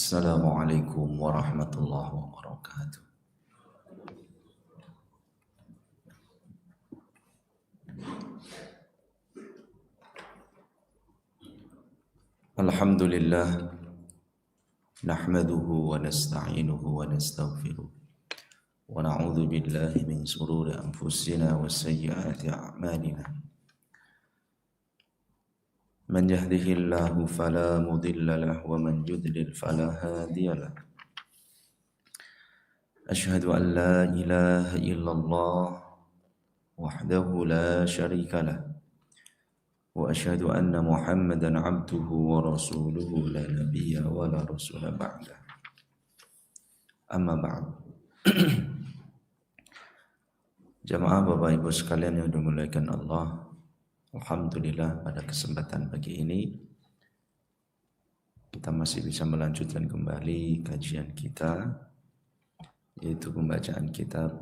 Assalamualaikum warahmatullahi wabarakatuh. Alhamdulillah, nahmaduhu wa nasta'inuhu wa nastaghfiruh wa na'udzu billahi min shururi anfusina wa sayyiati a'malina. Man yahdihillahu fala mudilla lahu wa man yudlil fala hadiya lahu. Ashhadu an la ilaha illallah wahdahu la syarika lahu wa asyhadu anna Muhammadan abduhu wa rasuluhu la nabiyya wa la rasula ba'da. Amma ba'd. Jamaah Bapak Ibu sekalian yang dimuliakan Allah, alhamdulillah pada kesempatan pagi ini kita masih bisa melanjutkan kembali kajian kita, yaitu pembacaan kitab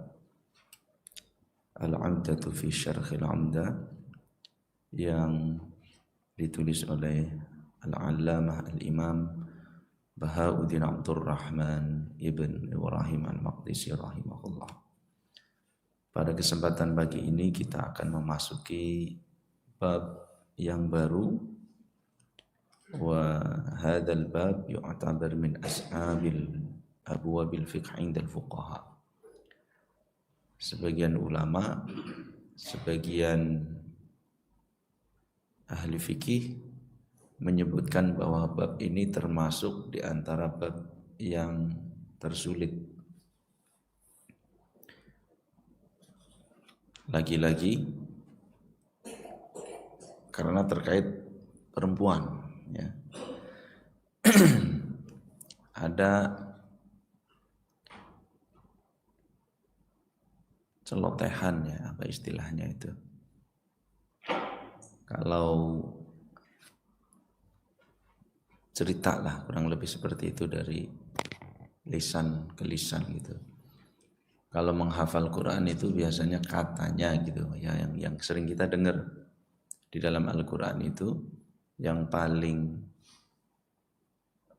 Al-'Umdatu fi Syarhil 'Umdah yang ditulis oleh Al-'Allamah Al-Imam Bahauddin Abdurrahman Ibn Ibrahim Al-Maqdisi rahimahullah. Pada kesempatan pagi ini kita akan memasuki bab yang baru, wa hadzal bab yu'tabar min ashabil abwabil fiqh 'inda al-fuqaha. Sebagian ulama, sebagian ahli fikih menyebutkan bahwa bab ini termasuk di antara bab yang tersulit. Lagi-lagi karena terkait perempuan, ya. Ada celotehan, ya, apa istilahnya itu? Kalau cerita lah, kurang lebih seperti itu, dari lisan ke lisan gitu. Kalau menghafal Quran itu biasanya katanya gitu, ya, yang sering kita dengar di dalam Al-Quran itu yang paling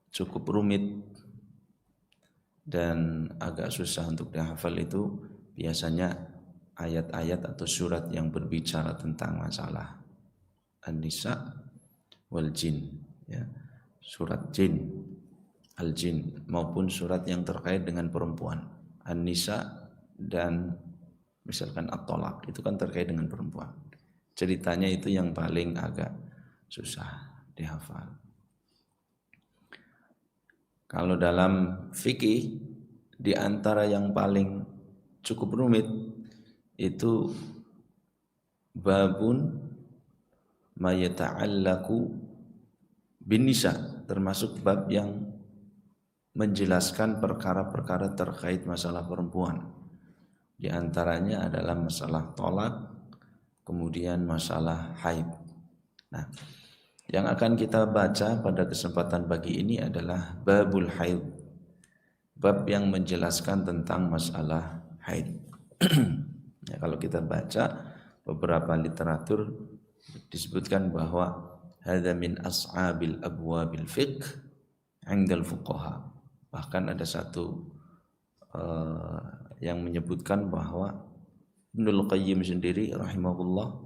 cukup rumit dan agak susah untuk dihafal itu biasanya ayat-ayat atau surat yang berbicara tentang masalah An-Nisa wal Jin, ya, surat Jin, Al-Jin, maupun surat yang terkait dengan perempuan. An-Nisa dan misalkan At-Tolaq itu kan terkait dengan perempuan. Ceritanya itu yang paling agak susah dihafal. Kalau dalam fikih, di antara yang paling cukup rumit itu babun ma yata'allaqu bin nisa, termasuk bab yang menjelaskan perkara-perkara terkait masalah perempuan. Di antaranya adalah masalah tolak, kemudian masalah haid. Nah, yang akan kita baca pada kesempatan pagi ini adalah babul haid, bab yang menjelaskan tentang masalah haid. Ya, kalau kita baca beberapa literatur disebutkan bahwa hadza min ashabil abwabil fiqh 'indal fuqaha. Bahkan ada satu yang menyebutkan bahwa Ibnul Qayyim sendiri rahimahullah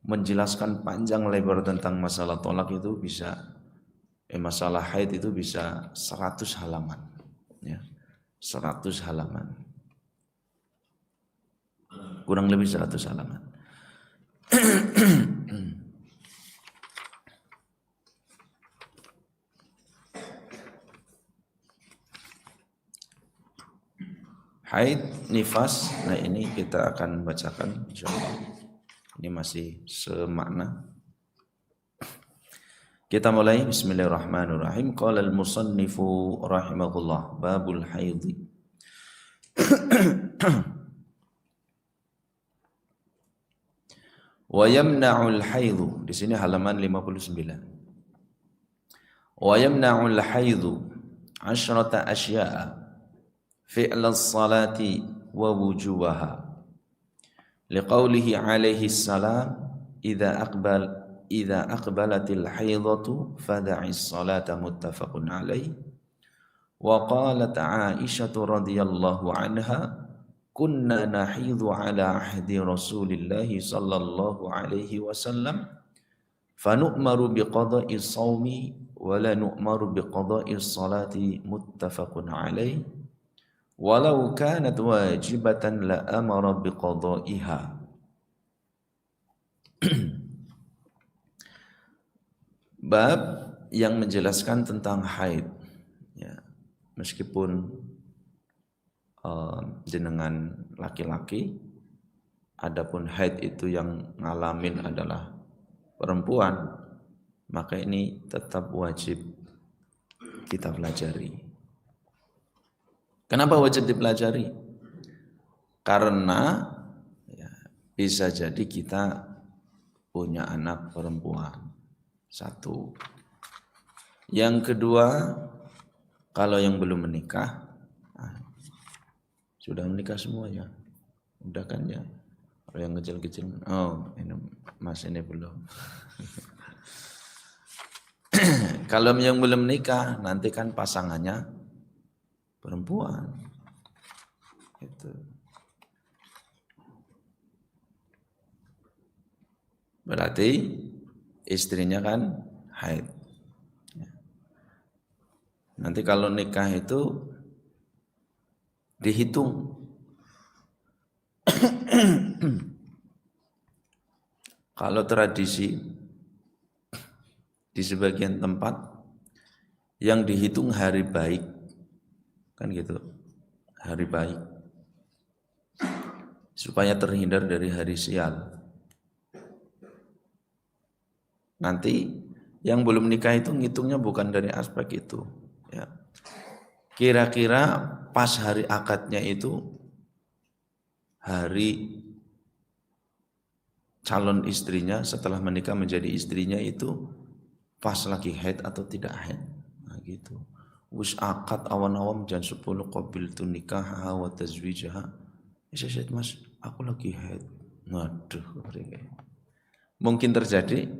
menjelaskan panjang lebar tentang masalah tolak itu bisa masalah haid itu bisa 100 halaman, ya. 100 halaman. Kurang lebih 100 halaman. Haid, nifas, nah ini kita akan bacakan insyaallah. Ini masih semakna. Kita mulai, bismillahirrahmanirrahim. Qala al-musannifu rahimahullah, babul haid. Wa yamna'ul haid. Di sini halaman 59. Wa yamna'ul haid 10 asya'a fi'l as-salati wa wujubaha liqaulihi alaihi salam idza idza aqbalatil haidatu fada'is salata muttafaqun alaih. Wa qalat Aisyah radhiyallahu anha kunna nahidhu ala ahdi Rasulillah sallallahu alaihi wasallam fanu'maru biqada'i shaumi wa la nu'maru biqada'i sholati muttafaqun alaih. Walau kanat wajibatan la amara biqada'iha. Bab yang menjelaskan tentang haid, ya, meskipun jenengan laki-laki, adapun haid itu yang ngalamin adalah perempuan, maka ini tetap wajib kita pelajari. Kenapa wajib dipelajari? Karena ya, bisa jadi kita punya anak perempuan. Satu. Yang kedua, kalau yang belum menikah, sudah menikah semua ya, udah kan ya. Kalau yang kecil-kecil, oh ini mas ini belum. Kalau yang belum menikah, nanti kan pasangannya perempuan. Itu. Berarti istrinya kan haid. Nanti kalau nikah itu dihitung. Kalau tradisi di sebagian tempat yang dihitung hari baik, kan gitu, hari baik, supaya terhindar dari hari sial. Nanti yang belum nikah itu ngitungnya bukan dari aspek itu, ya. Kira-kira pas hari akadnya itu hari calon istrinya setelah menikah menjadi istrinya itu pas lagi haid atau tidak haid. Nah gitu. Wis akad awan-awan jam 10 qabiltu nikaha wa tazwijaha. Saya mas, aku lagi haid. Waduh, mungkin terjadi?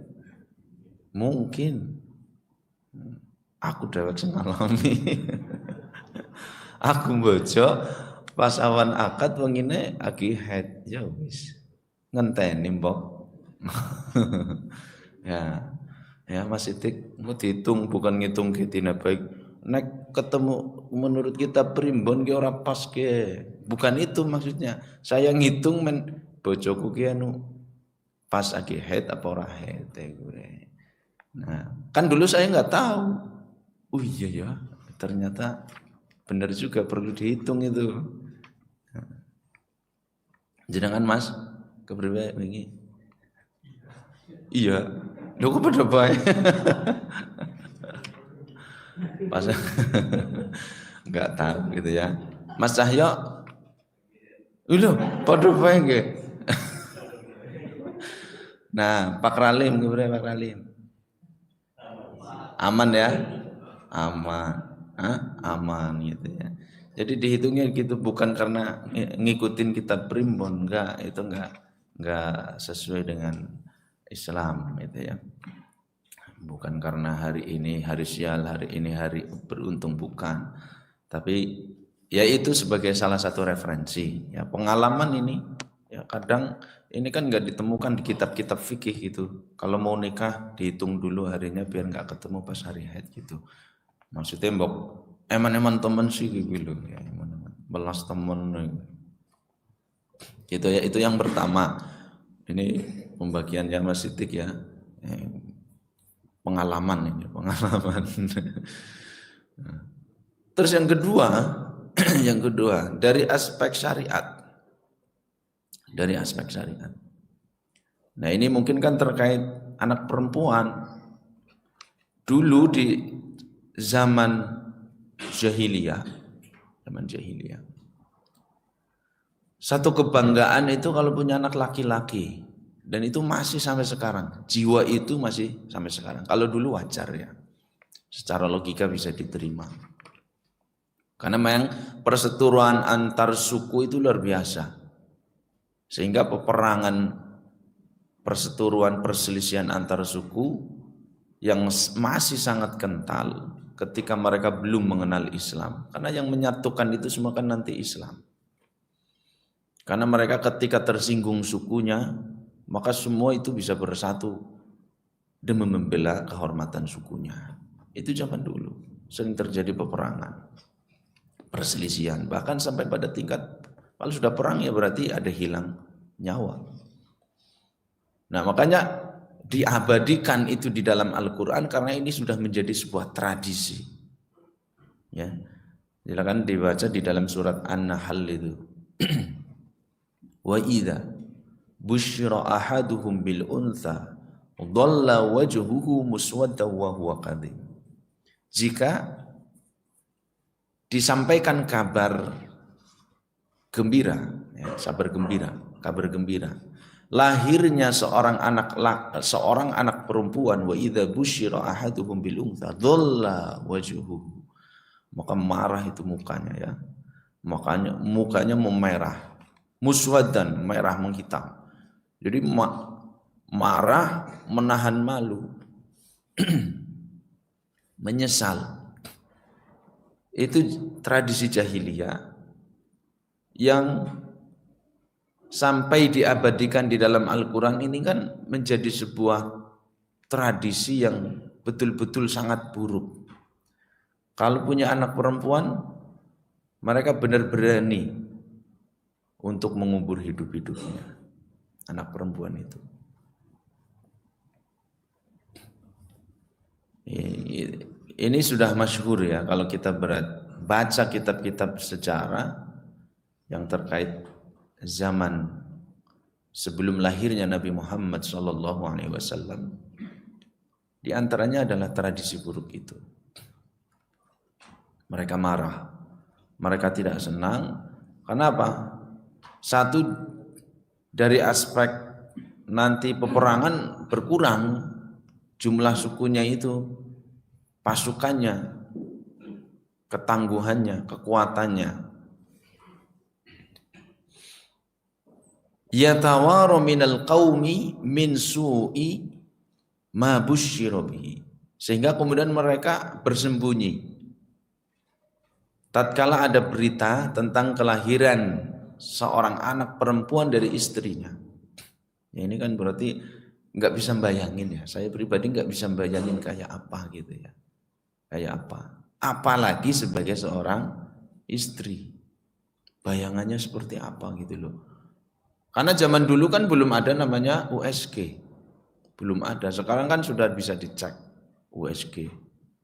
Mungkin. Aku dewek sing ngalami. Aku bojo pas awan akad wengine lagi haid. Ya wis. Ngenteni mbok. Ya. Ya Mas Sidik, mau dihitung bukan ngitung kitina baik. Nek ketemu menurut kita primbon ki ora pas ke. Bukan itu maksudnya. Saya ngitung men bojoku ki anu pas lagi haid apa ora haid gue. Nah, kan dulu saya enggak tahu. Oh iya ya, ternyata benar juga perlu dihitung itu. Nah, jenengan Mas kepriwe wingi? Iya. Lho kok padha bae. Pas enggak tahu gitu ya. Mas Cahyo. Lho, padha bae nggih. Nah, Pak Ralim kepriwe Pak Ralim? Aman ya? Aman. Aman gitu ya. Jadi dihitungnya gitu bukan karena ngikutin kitab primbon, enggak, itu enggak sesuai dengan Islam itu ya. Bukan karena hari ini hari sial, hari ini hari beruntung, bukan. Tapi ya itu sebagai salah satu referensi ya, pengalaman ini ya, kadang ini kan enggak ditemukan di kitab-kitab fikih gitu. Kalau mau nikah dihitung dulu harinya biar enggak ketemu pas hari haid gitu. Maksudnya mbok eman-eman temen sih gitu ya, eman-eman belas temen gitu ya. Itu yang pertama. Ini pembagiannya Mas Sidik ya. Pengalaman ini, pengalaman. Terus yang kedua, dari aspek syariat. Dari aspek syariat. Nah, ini mungkin kan terkait anak perempuan. Dulu di zaman jahiliyah, satu kebanggaan itu kalau punya anak laki-laki, dan itu masih sampai sekarang. Jiwa itu masih sampai sekarang. Kalau dulu wajar ya, secara logika bisa diterima. Karena memang perseteruan antar suku itu luar biasa. Sehingga peperangan perseteruan perselisihan antar suku yang masih sangat kental ketika mereka belum mengenal Islam. Karena yang menyatukan itu semua kan nanti Islam. Karena mereka ketika tersinggung sukunya, maka semua itu bisa bersatu demi membela kehormatan sukunya. Itu zaman dulu sering terjadi peperangan, perselisihan, bahkan sampai pada tingkat kalau sudah perang ya berarti ada hilang nyawa. Nah, makanya diabadikan itu di dalam Al-Quran karena ini sudah menjadi sebuah tradisi. Ya, silakan dibaca di dalam surat An-Nahl itu. Wa idza busyira ahaduhum bil untha dhalla wajhuhu muswaddan wa huwa kadhib. Jika disampaikan kabar gembira, ya, kabar gembira, lahirnya seorang anak perempuan, wa idza busyira ahaduhum bil untha dhalla wajhuhu, maka marah itu mukanya, ya, mukanya memerah, muswaddan, merah menghitam. Jadi marah, menahan malu, menyesal. Itu tradisi jahiliyah yang sampai diabadikan di dalam Al-Quran ini kan menjadi sebuah tradisi yang betul-betul sangat buruk. Kalau punya anak perempuan, mereka benar berani untuk mengubur hidup-hidupnya, anak perempuan itu. Ini sudah masyhur ya, kalau kita baca kitab-kitab sejarah yang terkait zaman sebelum lahirnya Nabi Muhammad SAW, di antaranya adalah tradisi buruk itu. Mereka marah, mereka tidak senang. Kenapa? Satu, dari aspek nanti peperangan berkurang jumlah sukunya itu, pasukannya, ketangguhannya, kekuatannya. Yatawaru minal qaumi min su'i ma busyira bihi. Sehingga kemudian mereka bersembunyi tatkala ada berita tentang kelahiran seorang anak perempuan dari istrinya. Ya, ini kan berarti nggak bisa bayangin ya. Saya pribadi nggak bisa bayangin kayak apa gitu ya. Kayak apa. Apalagi sebagai seorang istri. Bayangannya seperti apa gitu loh. Karena zaman dulu kan belum ada namanya USG. Belum ada. Sekarang kan sudah bisa dicek USG.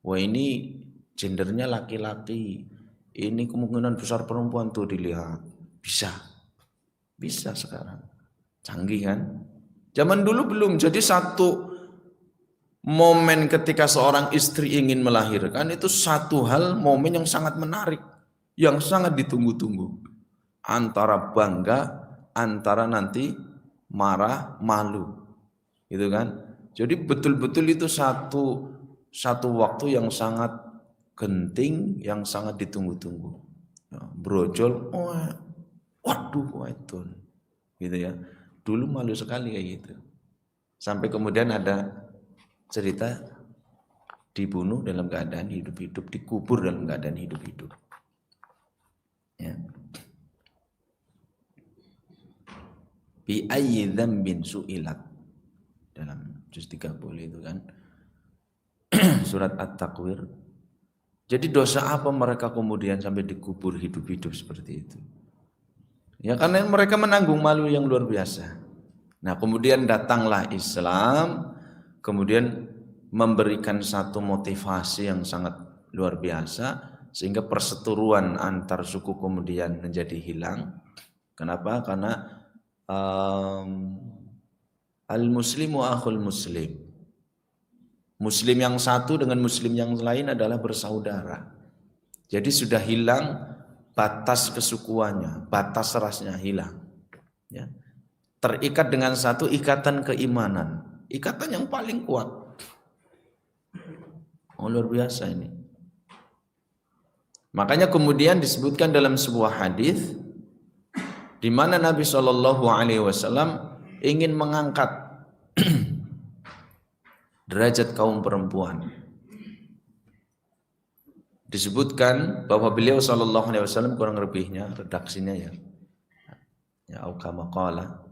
Wah, ini gendernya laki-laki. Ini kemungkinan besar perempuan tuh dilihat. Bisa sekarang. Canggih kan? Zaman dulu belum. Jadi satu momen ketika seorang istri ingin melahirkan itu satu hal, momen yang sangat menarik, yang sangat ditunggu-tunggu. Antara bangga, antara nanti marah, malu. Gitu kan? Jadi betul-betul itu satu waktu yang sangat genting, yang sangat ditunggu-tunggu. Brojol, waduh, itu. Gitu ya. Dulu malu sekali kayak gitu. Sampai kemudian ada cerita dibunuh dalam keadaan hidup-hidup, dikubur dalam keadaan hidup-hidup. Ya. Bi ayyi dzambin su'ilat, dalam juz 30 itu kan. Surat At-Takwir. Jadi dosa apa mereka kemudian sampai dikubur hidup-hidup seperti itu? Ya karena mereka menanggung malu yang luar biasa. Nah, kemudian datanglah Islam, kemudian memberikan satu motivasi yang sangat luar biasa sehingga perseteruan antar suku kemudian menjadi hilang. Kenapa? Karena al-muslimu akhul muslim. Muslim yang satu dengan muslim yang lain adalah bersaudara. Jadi sudah hilang batas kesukuannya, batas rasnya hilang. Ya. Terikat dengan satu ikatan keimanan, ikatan yang paling kuat. Luar biasa ini. Makanya kemudian disebutkan dalam sebuah hadis di mana Nabi SAW ingin mengangkat derajat kaum perempuan. Disebutkan bahwa beliau sallallahu alaihi wasallam, kurang lebihnya redaksinya ya qala,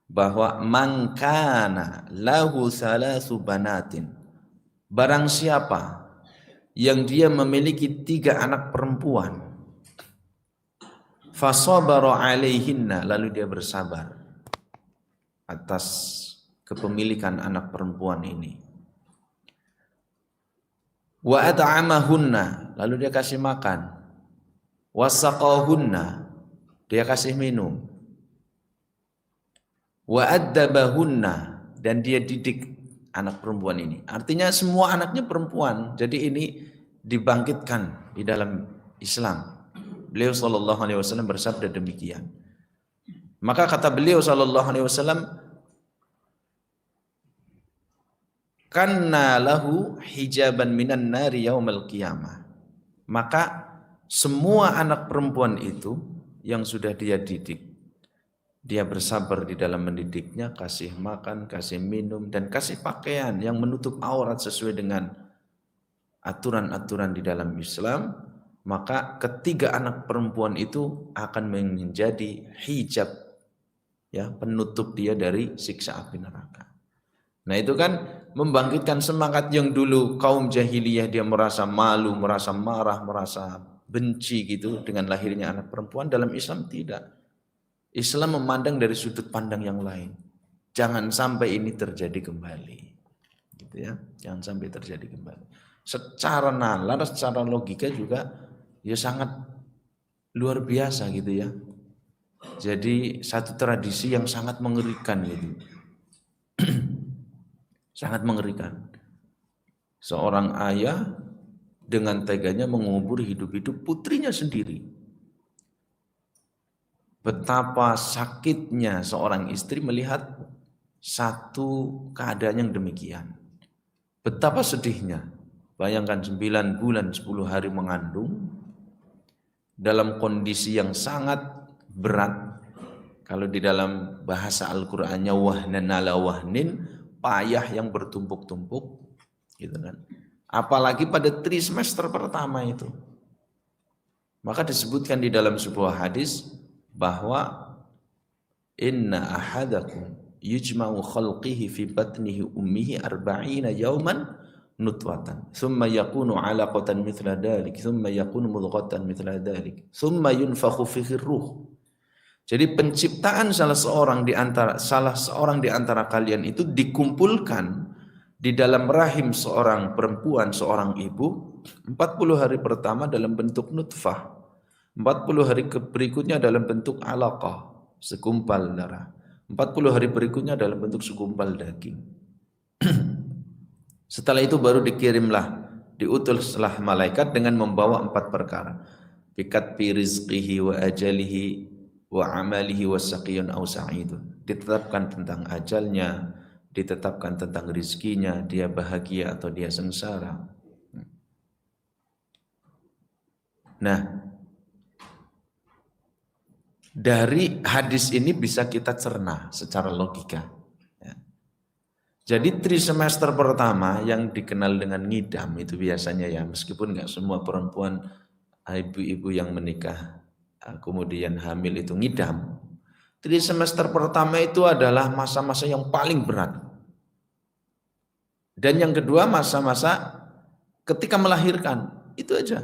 bahwa man kana lahu salasu banatin, barang siapa yang dia memiliki 3 anak perempuan, fasabara alaihinna, lalu dia bersabar atas kepemilikan anak perempuan ini, wa at'amahunna, lalu dia kasih makan, wasaqahunna, dia kasih minum, wa addabahunna, dan dia didik anak perempuan ini. Artinya semua anaknya perempuan. Jadi ini dibangkitkan di dalam Islam. Beliau sallallahu alaihi wasallam bersabda demikian. Maka kata beliau sallallahu alaihi wasallam, kanna lahu hijaban minan nari yaumal qiyamah. Maka semua anak perempuan itu yang sudah dia didik, dia bersabar di dalam mendidiknya, kasih makan, kasih minum, dan kasih pakaian yang menutup aurat sesuai dengan aturan-aturan di dalam Islam, maka ketiga anak perempuan itu akan menjadi hijab, ya, penutup dia dari siksa api neraka. Nah itu kan membangkitkan semangat yang dulu kaum jahiliyah dia merasa malu, merasa marah, merasa benci gitu dengan lahirnya anak perempuan. Dalam Islam tidak. Islam memandang dari sudut pandang yang lain. Jangan sampai ini terjadi kembali. Gitu ya. Jangan sampai terjadi kembali. Secara nalar, secara logika juga ya sangat luar biasa gitu ya. Jadi satu tradisi yang sangat mengerikan gitu. Sangat mengerikan. Seorang ayah dengan teganya mengubur hidup-hidup putrinya sendiri. Betapa sakitnya seorang istri melihat satu keadaan yang demikian. Betapa sedihnya. Bayangkan 9 bulan 10 hari mengandung dalam kondisi yang sangat berat. Kalau di dalam bahasa Al-Qur'annya wahnan ala wahnin, payah yang bertumpuk-tumpuk gitu kan. Apalagi pada trimester pertama itu. Maka disebutkan di dalam sebuah hadis bahwa inna ahadakum yujma'u khalqihi fi batnihi ummihi 40 yawman nutwatan thumma yakunu 'alaqatan mithla dhalik thumma yakunu mudghatan mithla dhalik thumma yunfakhu fihi ruh. Jadi penciptaan salah seorang di antara kalian itu dikumpulkan di dalam rahim seorang perempuan, seorang ibu, 40 hari pertama dalam bentuk nutfah, 40 hari berikutnya dalam bentuk alaqah, segumpal darah, 40 hari berikutnya dalam bentuk segumpal daging. Setelah itu baru diutuslah malaikat dengan membawa 4 perkara. Bikat fi rizqihi wa ajalihi wa amalihi wasaqiyun aw sa'idun. Ditetapkan tentang ajalnya, ditetapkan tentang rizkinya, dia bahagia atau dia sengsara. Nah, dari hadis ini bisa kita cerna secara logika. Ya. Jadi trimester pertama yang dikenal dengan ngidam itu biasanya ya, meskipun nggak semua perempuan, ibu-ibu yang menikah kemudian hamil itu ngidam. Trimester pertama itu adalah masa-masa yang paling berat. Dan yang kedua masa-masa ketika melahirkan, itu aja.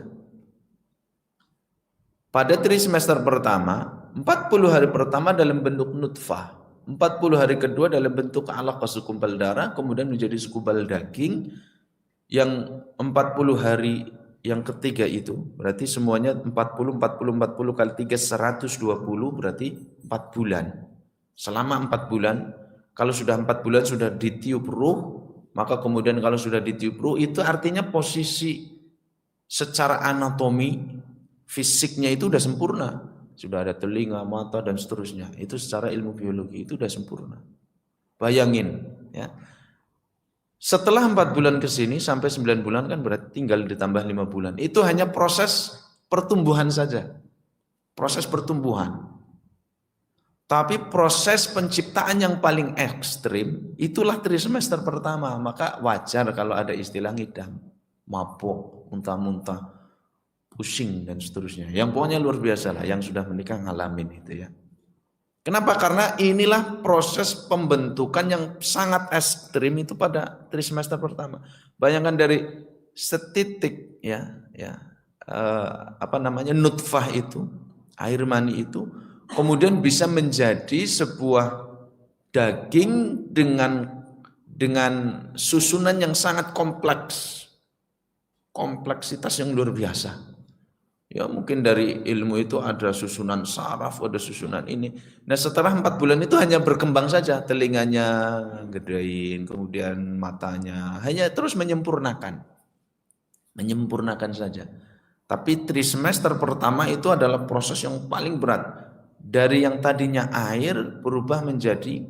Pada trimester pertama, 40 hari pertama dalam bentuk nutfah, 40 hari kedua dalam bentuk alaqah segumpal darah, kemudian menjadi segumpal daging, yang 40 hari yang ketiga itu berarti semuanya 40 kali 3 120, berarti 4 bulan. Selama 4 bulan, kalau sudah 4 bulan sudah ditiup ruh, maka kemudian kalau sudah ditiup ruh itu artinya posisi secara anatomi fisiknya itu sudah sempurna. Sudah ada telinga, mata dan seterusnya. Itu secara ilmu biologi itu sudah sempurna. Bayangin ya. Setelah 4 bulan ke sini sampai 9 bulan kan berarti tinggal ditambah 5 bulan. Itu hanya proses pertumbuhan saja. Proses pertumbuhan. Tapi proses penciptaan yang paling ekstrim itulah trimester pertama. Maka wajar kalau ada istilah ngidam, mabuk, muntah-muntah, pusing dan seterusnya. Yang pokoknya luar biasa lah, yang sudah menikah ngalamin itu ya. Kenapa? Karena inilah proses pembentukan yang sangat ekstrim itu pada trimester pertama. Bayangkan dari setitik nutfah itu, air mani itu, kemudian bisa menjadi sebuah daging dengan susunan yang sangat kompleks, kompleksitas yang luar biasa. Ya mungkin dari ilmu itu ada susunan saraf, ada susunan ini. Nah setelah 4 bulan itu hanya berkembang saja, telinganya gedein, kemudian matanya, hanya terus menyempurnakan saja. Tapi trimester pertama itu adalah proses yang paling berat. Dari yang tadinya air berubah menjadi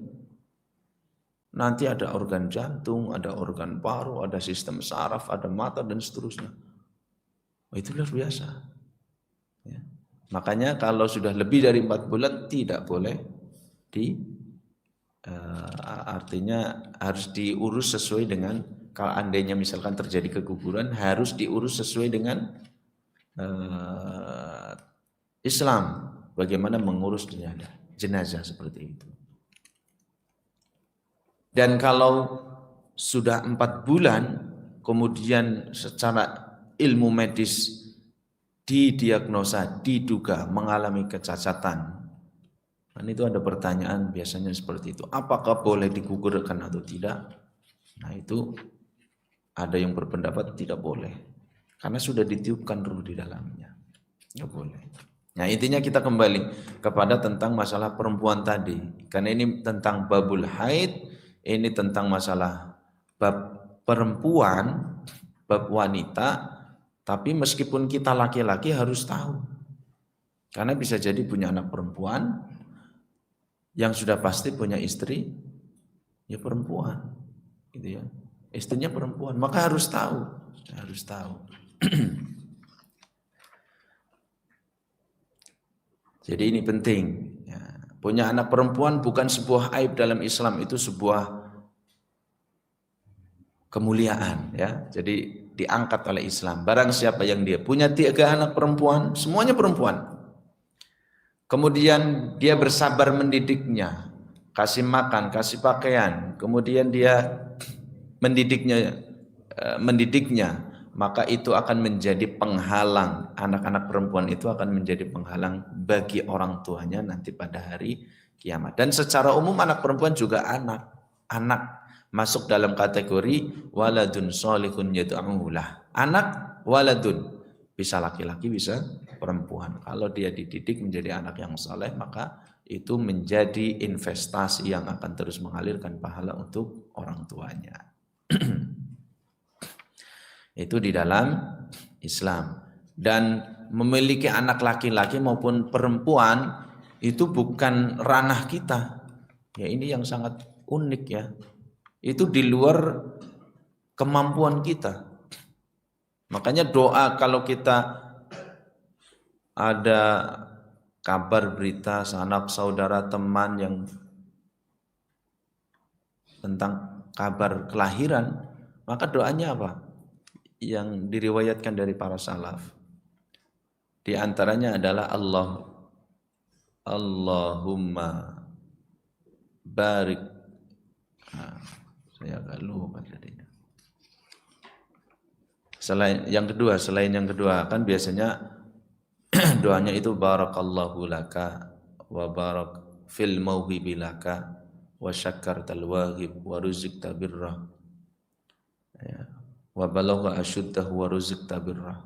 nanti ada organ jantung, ada organ paru, ada sistem saraf, ada mata dan seterusnya. Itu luar biasa. Ya. Makanya kalau sudah lebih dari 4 bulan tidak boleh artinya harus diurus sesuai dengan, kalau andainya misalkan terjadi keguguran harus diurus sesuai dengan Islam, bagaimana mengurus jenazah seperti itu. Dan kalau sudah 4 bulan kemudian secara ilmu medis didiagnosa, diduga mengalami kecacatan. Dan itu ada pertanyaan biasanya seperti itu. Apakah boleh digugurkan atau tidak? Nah itu ada yang berpendapat tidak boleh. Karena sudah ditiupkan ruh di dalamnya. Tidak boleh. Nah intinya kita kembali kepada tentang masalah perempuan tadi. Karena ini tentang babul haid, ini tentang masalah bab perempuan, bab wanita. Tapi meskipun kita laki-laki harus tahu. Karena bisa jadi punya anak perempuan, yang sudah pasti punya istri, ya perempuan. Gitu ya. Istrinya perempuan, maka harus tahu. Harus tahu. Jadi ini penting. Ya. Punya anak perempuan bukan sebuah aib dalam Islam, itu sebuah kemuliaan. Ya. Jadi diangkat oleh Islam. Barang siapa yang dia punya 3 anak perempuan, semuanya perempuan. Kemudian dia bersabar mendidiknya, kasih makan, kasih pakaian, kemudian dia mendidiknya, maka itu akan menjadi penghalang. Anak-anak perempuan itu akan menjadi penghalang bagi orang tuanya nanti pada hari kiamat. Dan secara umum anak perempuan juga anak masuk dalam kategori waladun sholihun yad'u lah. Anak waladun, bisa laki-laki bisa perempuan. Kalau dia dididik menjadi anak yang saleh, maka itu menjadi investasi yang akan terus mengalirkan pahala untuk orang tuanya. Itu di dalam Islam. Dan memiliki anak laki-laki maupun perempuan itu bukan ranah kita. Ya ini yang sangat unik ya. Itu di luar kemampuan kita. Makanya doa kalau kita ada kabar berita sanak saudara teman yang tentang kabar kelahiran, maka doanya apa? Yang diriwayatkan dari para salaf. Di antaranya adalah Allahumma barik. Saya agak lupa tadinya. Selain yang kedua kan biasanya doanya itu barakallahu laka wa barak fil mauhibi laka wa syakkartal wahib wa ruzqta birrah. Ya. Wa balagha asyuddahu wa ruzqta birrah.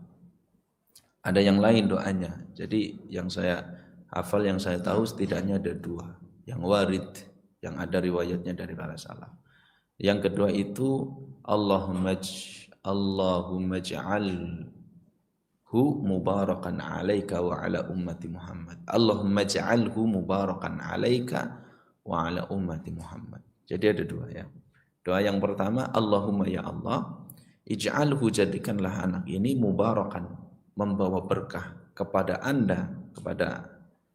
Ada yang lain doanya. Jadi yang saya hafal, yang saya tahu setidaknya ada 2. Yang warid, yang ada riwayatnya dari para salaf. Yang kedua itu Allahumma ja'alhu mubarakan alaika wa ala ummati Muhammad. Allahumma ja'alhu mubarakan alaika wa ala ummati Muhammad. Jadi ada 2 ya. Doa yang pertama, Allahumma ya Allah, ij'alhu, jadikanlah anak ini mubarakan, membawa berkah kepada Anda, kepada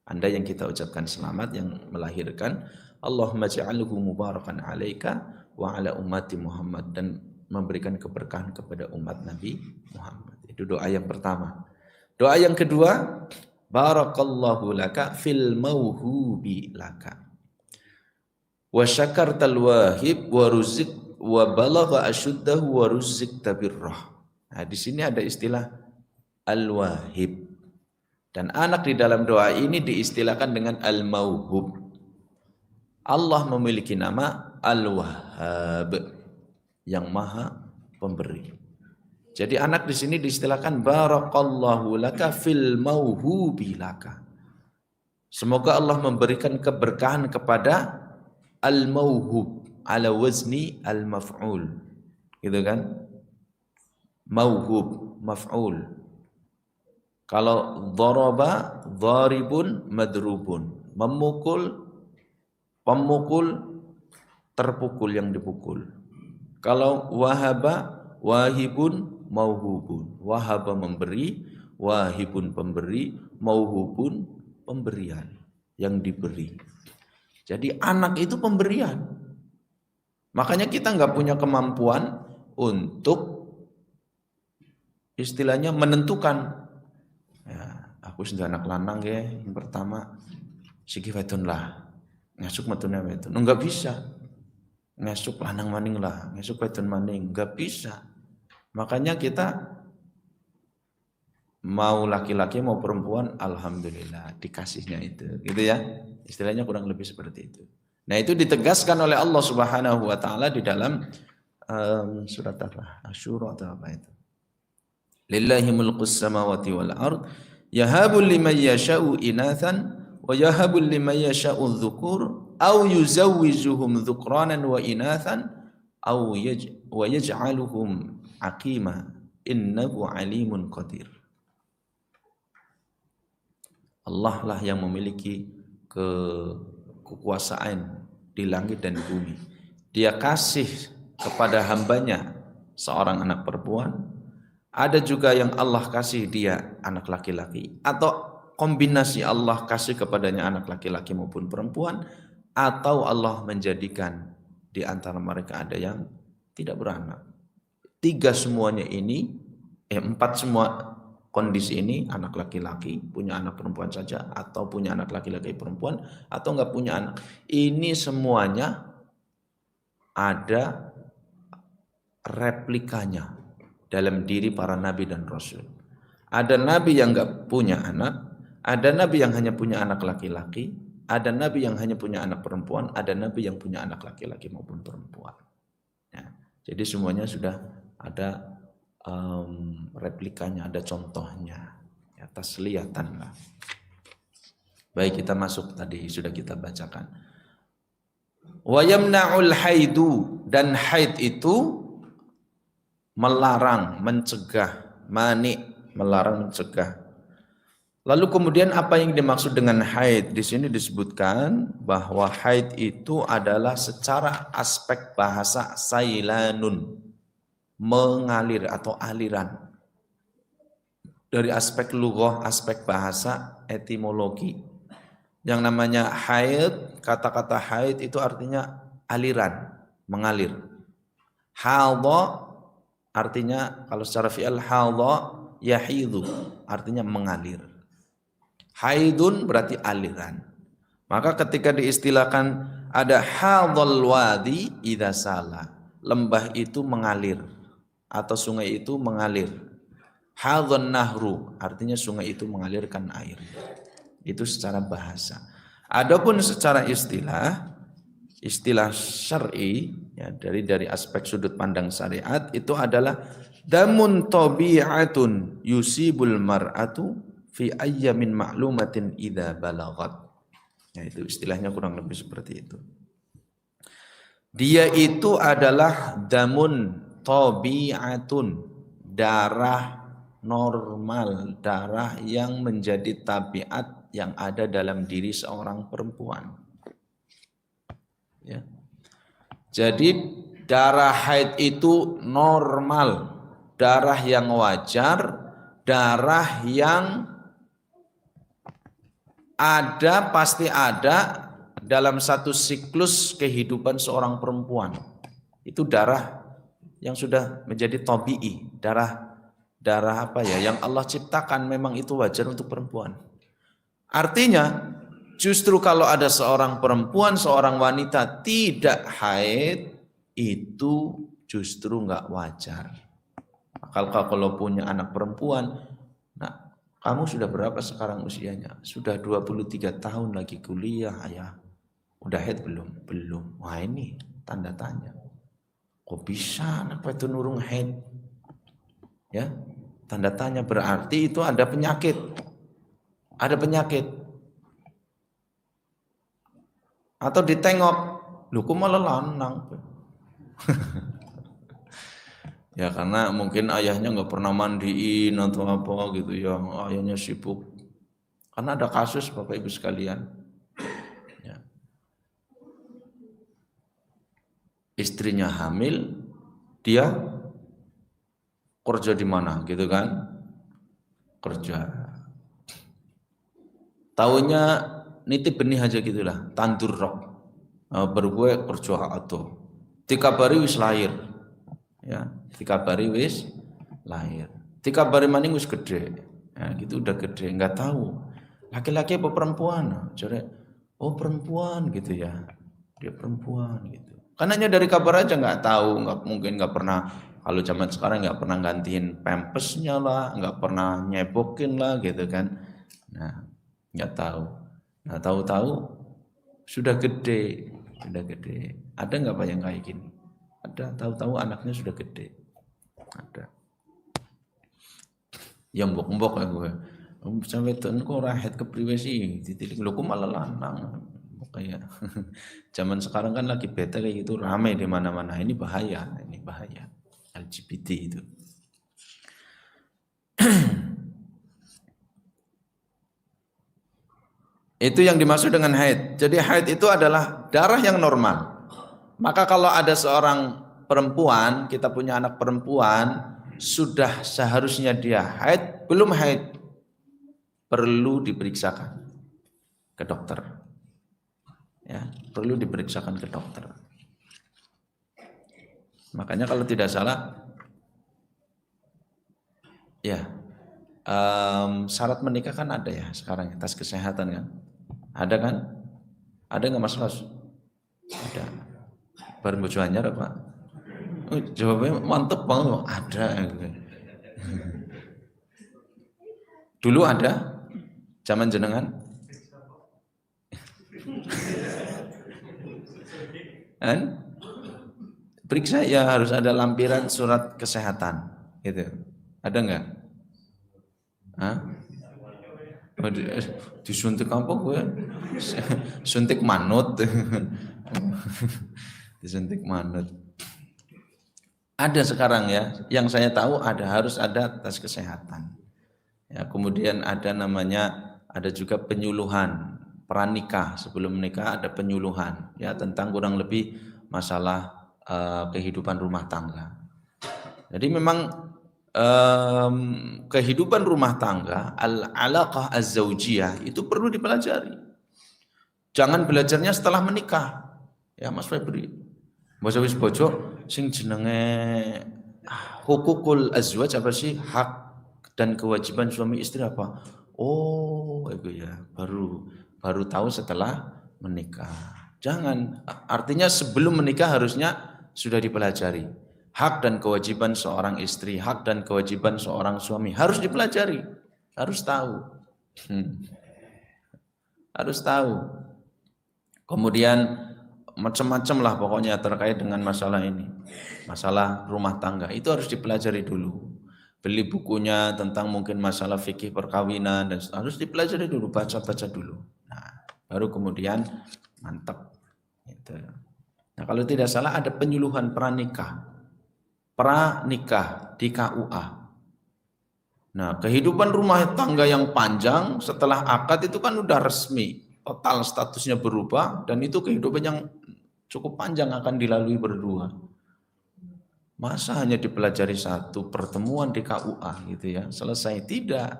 Anda yang kita ucapkan selamat yang melahirkan, Allahumma ja'alhu mubarakan alaika wa ala ummati Muhammad, dan memberikan keberkahan kepada umat Nabi Muhammad. Itu doa yang pertama. Doa yang kedua, barakallahu laka fil mauhubi laka wa syakartal wahib wa ruzik wa balagha asyuddahu wa ruzikta birrah. Nah, di sini ada istilah al-wahib. Dan anak di dalam doa ini diistilahkan dengan al-mauhub. Allah memiliki nama Al-Wahhab, yang maha pemberi. Jadi anak di sini diistilahkan barakallahu laka fil mauhubi laka. Semoga Allah memberikan keberkahan kepada al-mauhub ala wazni al-maf'ul. Gitu kan? Mauhub, maf'ul. Kalau daraba, dharibun, madrubun. Memukul, pemukul, terpukul, yang dipukul. Kalau wahaba, wahibun, mauhubun. Wahaba memberi, wahibun pemberi, mauhubun pemberian, yang diberi. Jadi anak itu pemberian. Makanya kita nggak punya kemampuan untuk istilahnya menentukan. Ya, aku sudah anak lanang ya, yang pertama siki wedon lah. Ngasuk matuna wedon. Enggak bisa. Ngasuk lanang maning lah, ngasuk wedon maning, enggak bisa. Makanya kita mau laki-laki mau perempuan, alhamdulillah dikasihnya itu, gitu ya. Istilahnya kurang lebih seperti itu. Nah, itu ditegaskan oleh Allah Subhanahu wa taala di dalam surat apa? Asy-Syura atau apa itu? Lillahi mulkus samawati wal ard, yahabu liman yasha'u inathan wa yahabu liman yasha'u dzukur aw yuzawwijuhum dzukranan wa inathan aw yaj'aluhum aqima innahu alimun qadir. Allah lah yang memiliki kekuasaan di langit dan bumi. Dia kasih kepada hambanya seorang anak perempuan. Ada juga yang Allah kasih dia anak laki-laki, atau kombinasi Allah kasih kepadanya anak laki-laki maupun perempuan, atau Allah menjadikan di antara mereka ada yang tidak beranak. Empat semua kondisi ini, anak laki-laki, punya anak perempuan saja, atau punya anak laki-laki perempuan, atau enggak punya anak. Ini semuanya ada replikanya dalam diri para nabi dan rasul. Ada nabi yang enggak punya anak, ada nabi yang hanya punya anak laki-laki, ada nabi yang hanya punya anak perempuan, ada nabi yang punya anak laki-laki maupun perempuan. Ya, jadi semuanya sudah ada replikanya, ada contohnya, ya, tasliyatan lah. Baik, kita masuk tadi sudah kita bacakan. Wa yamna'ul haidu, dan haid itu melarang, mencegah, mani, melarang, mencegah. Lalu kemudian apa yang dimaksud dengan haid? Di sini disebutkan bahwa haid itu adalah secara aspek bahasa sailanun, mengalir atau aliran. Dari aspek lughah, aspek bahasa, etimologi. Yang namanya haid, kata-kata haid itu artinya aliran, mengalir. Hadha artinya, kalau secara fi'il hadha yahidu, artinya mengalir. Haidun berarti aliran. Maka ketika diistilahkan ada hadhal wadi idza sala, lembah itu mengalir atau sungai itu mengalir. Hadhan nahru artinya sungai itu mengalirkan air. Itu secara bahasa. Adapun secara istilah syar'i, ya, dari aspek sudut pandang syariat, itu adalah damun tabi'atun yusibul mar'atu fi ayyamin ma'lumatin idza balaghat. Ya, itu istilahnya kurang lebih seperti itu. Dia itu adalah damun tabi'atun, darah normal, darah yang menjadi tabiat yang ada dalam diri seorang perempuan. Ya. Jadi darah haid itu normal, darah yang wajar, darah yang Ada, pasti ada dalam satu siklus kehidupan seorang perempuan. Itu darah yang sudah menjadi tabi'i, darah apa ya, yang Allah ciptakan memang itu wajar untuk perempuan. Artinya justru kalau ada seorang perempuan, seorang wanita tidak haid, itu justru nggak wajar. Kalau punya anak perempuan, nah kamu sudah berapa sekarang usianya? Sudah 23 tahun lagi kuliah, ayah. Udah haid belum? Belum. Wah ini tanda tanya. Kok bisa anak itu nurung haid? Ya, tanda tanya, berarti itu ada penyakit. Ada penyakit. Atau ditengok, lu kok malah lanang. Ya karena mungkin ayahnya nggak pernah mandiin atau apa gitu ya, ayahnya sibuk. Karena ada kasus Bapak Ibu sekalian, ya. Istrinya hamil, dia kerja di mana gitu kan? Kerja. Taunya nitip benih aja gitulah, tandur rok. Berbuat kerja atau 3 hari wis lahir. Ya, 3 hari wis lahir. 3 hari maning wis gede. Ya, gitu udah gede, nggak tahu laki-laki apa perempuan. Jadi, oh perempuan gitu ya, dia perempuan gitu. Karena hanya dari kabar aja nggak tahu, mungkin nggak pernah. Kalau zaman sekarang nggak pernah gantiin pampasnya lah, nggak pernah nyebokin lah gitu kan. Nah, nggak tahu. Nah, tahu-tahu sudah gede, sudah gede. Ada nggak Pak yang kayak gini? Ada, tahu-tahu anaknya sudah gede. Ada. Yang mbok-mbok ya gue. Sampai tuh kok rahet kepriwe sih? Ditilik lu kok malah lanang. Kayak zaman sekarang kan lagi beta kayak gitu ramai di mana-mana. Ini bahaya, ini bahaya. LGBT itu. Itu yang dimaksud dengan haid. Jadi haid itu adalah darah yang normal. Maka kalau ada seorang perempuan, kita punya anak perempuan, sudah seharusnya dia haid, belum haid, perlu diperiksakan ke dokter. Ya, perlu diperiksakan ke dokter. Makanya kalau tidak salah, ya syarat menikah kan ada ya sekarang, tes kesehatan kan, ada kan? Ada nggak Mas Ros? Ada. Bareng bojo anyar apa? Oh, jawabnya mantep banget, ada. Dulu ada, zaman jenengan? Kan? Periksa ya harus ada lampiran surat kesehatan, gitu. Ada nggak? Hah? Disuntik apa gue? Suntik manut. Disuntik manut. Ada sekarang ya, yang saya tahu harus ada tes kesehatan. Ya, kemudian ada namanya, ada juga penyuluhan pranikah, sebelum menikah ada penyuluhan ya tentang kurang lebih masalah kehidupan rumah tangga. Jadi memang kehidupan rumah tangga, al-alaqah az-zawjiyah itu perlu dipelajari. Jangan belajarnya setelah menikah. Ya Mas Febri. Bojo wis bojo sing jenenge hukukul azwaj apa sih? Hak dan kewajiban suami istri apa? Oh, itu ya, baru tahu setelah menikah. Jangan, artinya sebelum menikah harusnya sudah dipelajari. Hak dan kewajiban seorang istri, hak dan kewajiban seorang suami harus dipelajari, harus tahu. Harus tahu. Kemudian macam-macam lah pokoknya terkait dengan masalah ini. Masalah rumah tangga itu harus dipelajari dulu. Beli bukunya tentang mungkin masalah fikih perkawinan dan harus dipelajari dulu, baca-baca dulu. Nah, baru kemudian mantap. Gitu. Nah, kalau tidak salah ada penyuluhan pranikah di KUA. Nah, kehidupan rumah tangga yang panjang setelah akad itu kan udah resmi, total statusnya berubah dan itu kehidupan yang cukup panjang akan dilalui berdua. Masa hanya dipelajari satu pertemuan di KUA gitu ya, selesai? Tidak.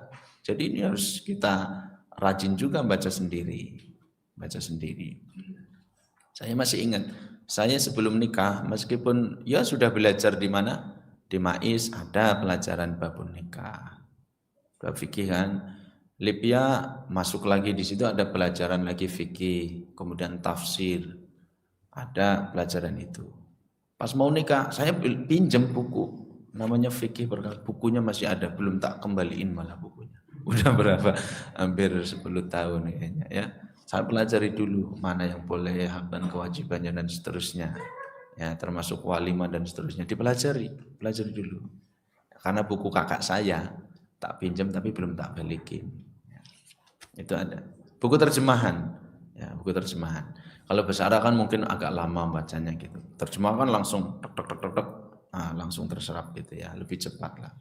Jadi ini harus kita rajin juga baca sendiri. Saya masih ingat, saya sebelum nikah, meskipun ya sudah belajar di mana? Di MAIS ada pelajaran babun nikah. Bab fikih kan. Libya masuk lagi di situ ada pelajaran lagi fikih, kemudian tafsir. Ada pelajaran itu. Pas mau nikah, saya pinjam buku namanya fikih berkah. Bukunya masih ada, belum tak kembaliin malah bukunya. Udah berapa? Hampir 10 tahun kayaknya ya. Saya pelajari dulu mana yang boleh, hak dan kewajibannya dan seterusnya. Ya, termasuk walimah dan seterusnya pelajari dulu. Karena buku kakak saya tak pinjam tapi belum tak balikin. Ya, itu ada. Buku terjemahan. Ya, buku terjemahan. Kalau bahasa Arab kan mungkin agak lama bacanya gitu. Terjemahan kan langsung tek tek tek tek, langsung terserap gitu ya, lebih cepat lah.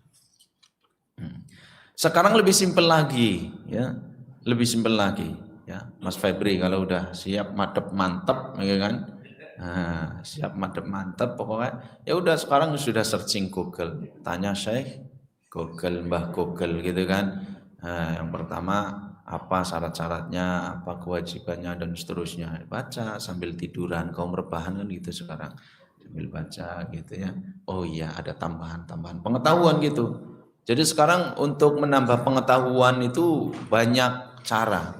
Sekarang lebih simpel lagi ya, lebih simpel lagi ya. Mas Febri kalau udah siap madep mantep ya kan. Nah, siap madep mantep pokoknya ya udah sekarang sudah searching Google, tanya Syekh Google, Mbah Google gitu kan. Nah, yang pertama apa syarat-syaratnya, apa kewajibannya dan seterusnya. Baca sambil tiduran, kaum rebahan kan gitu sekarang. Sambil baca gitu ya. Oh iya ada tambahan-tambahan pengetahuan gitu. Jadi sekarang untuk menambah pengetahuan itu banyak cara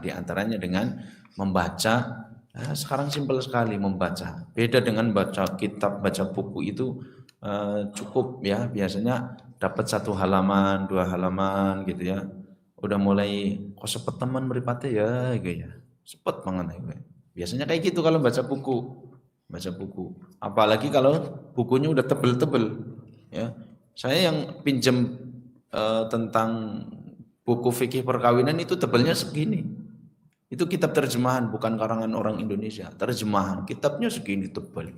di antaranya dengan membaca. Nah, sekarang simpel sekali membaca. Beda dengan baca kitab, baca buku itu cukup ya, biasanya dapat 1 halaman, 2 halaman gitu ya. Udah mulai kok sepet teman meripate ya gitu ya. Sepet banget ya. Biasanya kayak gitu kalau baca buku. Apalagi kalau bukunya udah tebel-tebel ya. Saya yang pinjem tentang buku fikih perkawinan itu tebelnya segini. Itu kitab terjemahan, bukan karangan orang Indonesia. Terjemahan, kitabnya segini tebal.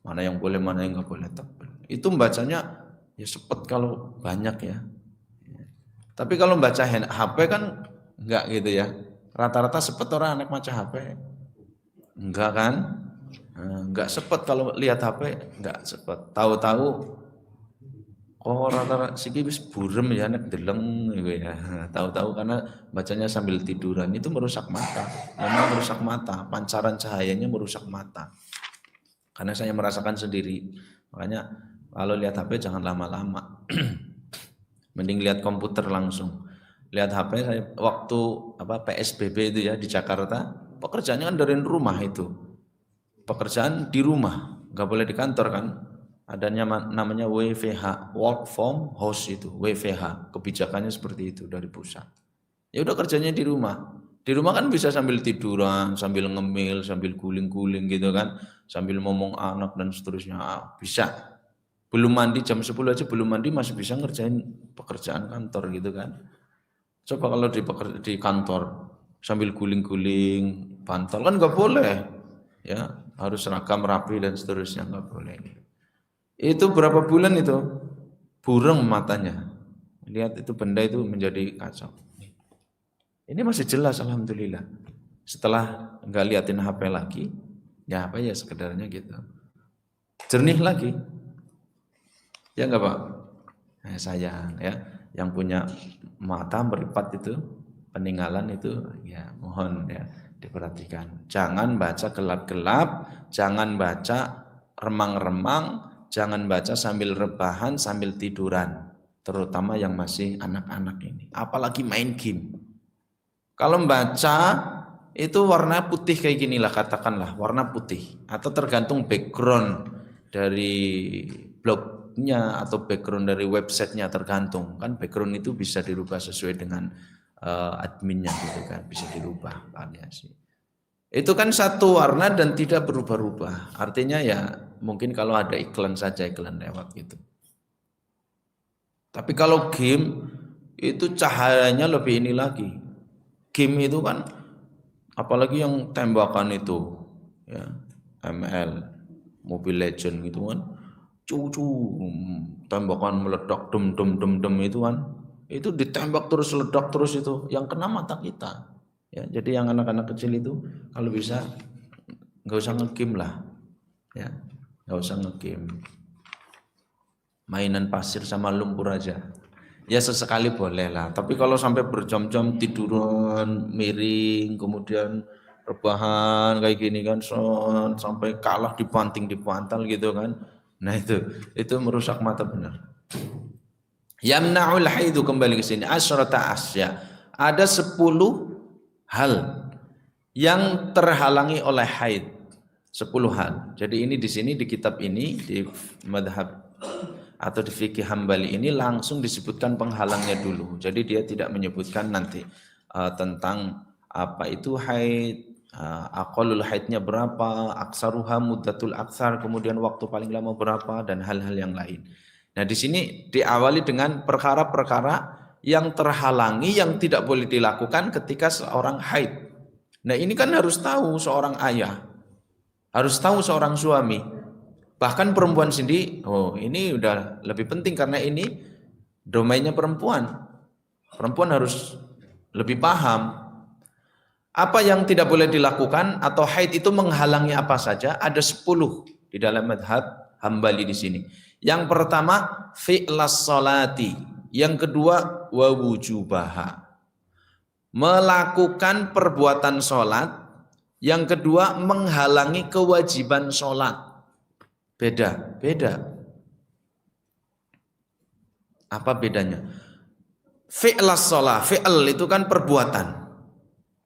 Mana yang boleh, mana yang nggak boleh tebal. Itu membacanya ya sepet kalau banyak ya. Tapi kalau baca HP kan enggak gitu ya. Rata-rata sepet orang anak baca HP. Enggak kan? Enggak sepet kalau lihat HP, enggak sepet. Tahu-tahu oh rata-rata siki wis burem ya nek deleng gitu ya. Tahu-tahu karena bacanya sambil tiduran itu merusak mata. Memang merusak mata, pancaran cahayanya merusak mata. Karena saya merasakan sendiri. Makanya kalau lihat HP jangan lama-lama. Mending lihat komputer langsung. Lihat HP saya waktu PSBB itu ya di Jakarta, pekerjaannya kan dari rumah itu. Pekerjaan di rumah, nggak boleh di kantor kan. Adanya namanya WFH, work from house itu, WFH, kebijakannya seperti itu dari pusat. Ya udah kerjanya di rumah. Di rumah kan bisa sambil tiduran, sambil ngemil, sambil guling-guling gitu kan, sambil ngomong anak dan seterusnya. Bisa. Belum mandi jam 10 aja belum mandi masih bisa ngerjain pekerjaan kantor gitu kan. Coba kalau di kantor sambil guling-guling, bantal kan nggak boleh. Ya, harus seragam rapi dan seterusnya nggak boleh. Itu berapa bulan itu? Burem matanya. Lihat itu benda itu menjadi kacau. Ini masih jelas alhamdulillah. Setelah nggak liatin HP lagi, ya apa ya sekedarnya gitu. Jernih lagi. Ya enggak Pak? Sayang ya, yang punya mata meripat itu, peninggalan itu ya mohon ya diperhatikan. Jangan baca gelap-gelap, jangan baca remang-remang, jangan baca sambil rebahan, sambil tiduran. Terutama yang masih anak-anak ini. Apalagi main game. Kalau membaca itu warna putih kayak gini lah katakanlah, warna putih. Atau tergantung background dari blognya atau background dari websitenya tergantung. Kan background itu bisa dirubah sesuai dengan adminnya gitu kan, bisa dirubah variasi. Itu kan satu warna dan tidak berubah-ubah. Artinya ya mungkin kalau ada iklan saja, iklan lewat gitu. Tapi kalau game itu cahayanya lebih ini lagi. Game itu kan apalagi yang tembakan itu ya, ML, Mobile Legend gitu kan. Cucu tembakan meledak dem itu kan. Itu ditembak terus ledak terus itu yang kena mata kita. Ya, jadi yang anak-anak kecil itu kalau bisa nggak usah ngegame lah, ya nggak usah ngegame, mainan pasir sama lumpur aja, Ya sesekali boleh lah. Tapi kalau sampai berjam-jam tiduran miring, kemudian rebahan kayak gini kan, sampai kalah dibanting dibantal gitu kan. Nah itu merusak mata benar. Yamna'ul haidu, kembali ke sini, asyrata asya. Ada 10 hal yang terhalangi oleh haid. 10 hal. Jadi ini di sini di kitab ini di madhab atau di fikih Hambali ini langsung disebutkan penghalangnya dulu. Jadi dia tidak menyebutkan nanti tentang apa itu haid, aqallul haidnya berapa, aksaruha muddatul aksar, kemudian waktu paling lama berapa dan hal-hal yang lain. Nah, di sini diawali dengan perkara-perkara yang terhalangi yang tidak boleh dilakukan ketika seorang haid. Nah, ini kan harus tahu seorang ayah, harus tahu seorang suami. Bahkan perempuan sendiri, oh ini udah lebih penting karena ini domainnya perempuan. Perempuan harus lebih paham apa yang tidak boleh dilakukan atau haid itu menghalangi apa saja. Ada 10 di dalam madhab Hambali di sini. Yang pertama fi'las salati, yang kedua wa wujubaha, melakukan perbuatan sholat, yang kedua menghalangi kewajiban sholat. Beda. Apa bedanya? Fi'las sholat, fi'l itu kan perbuatan.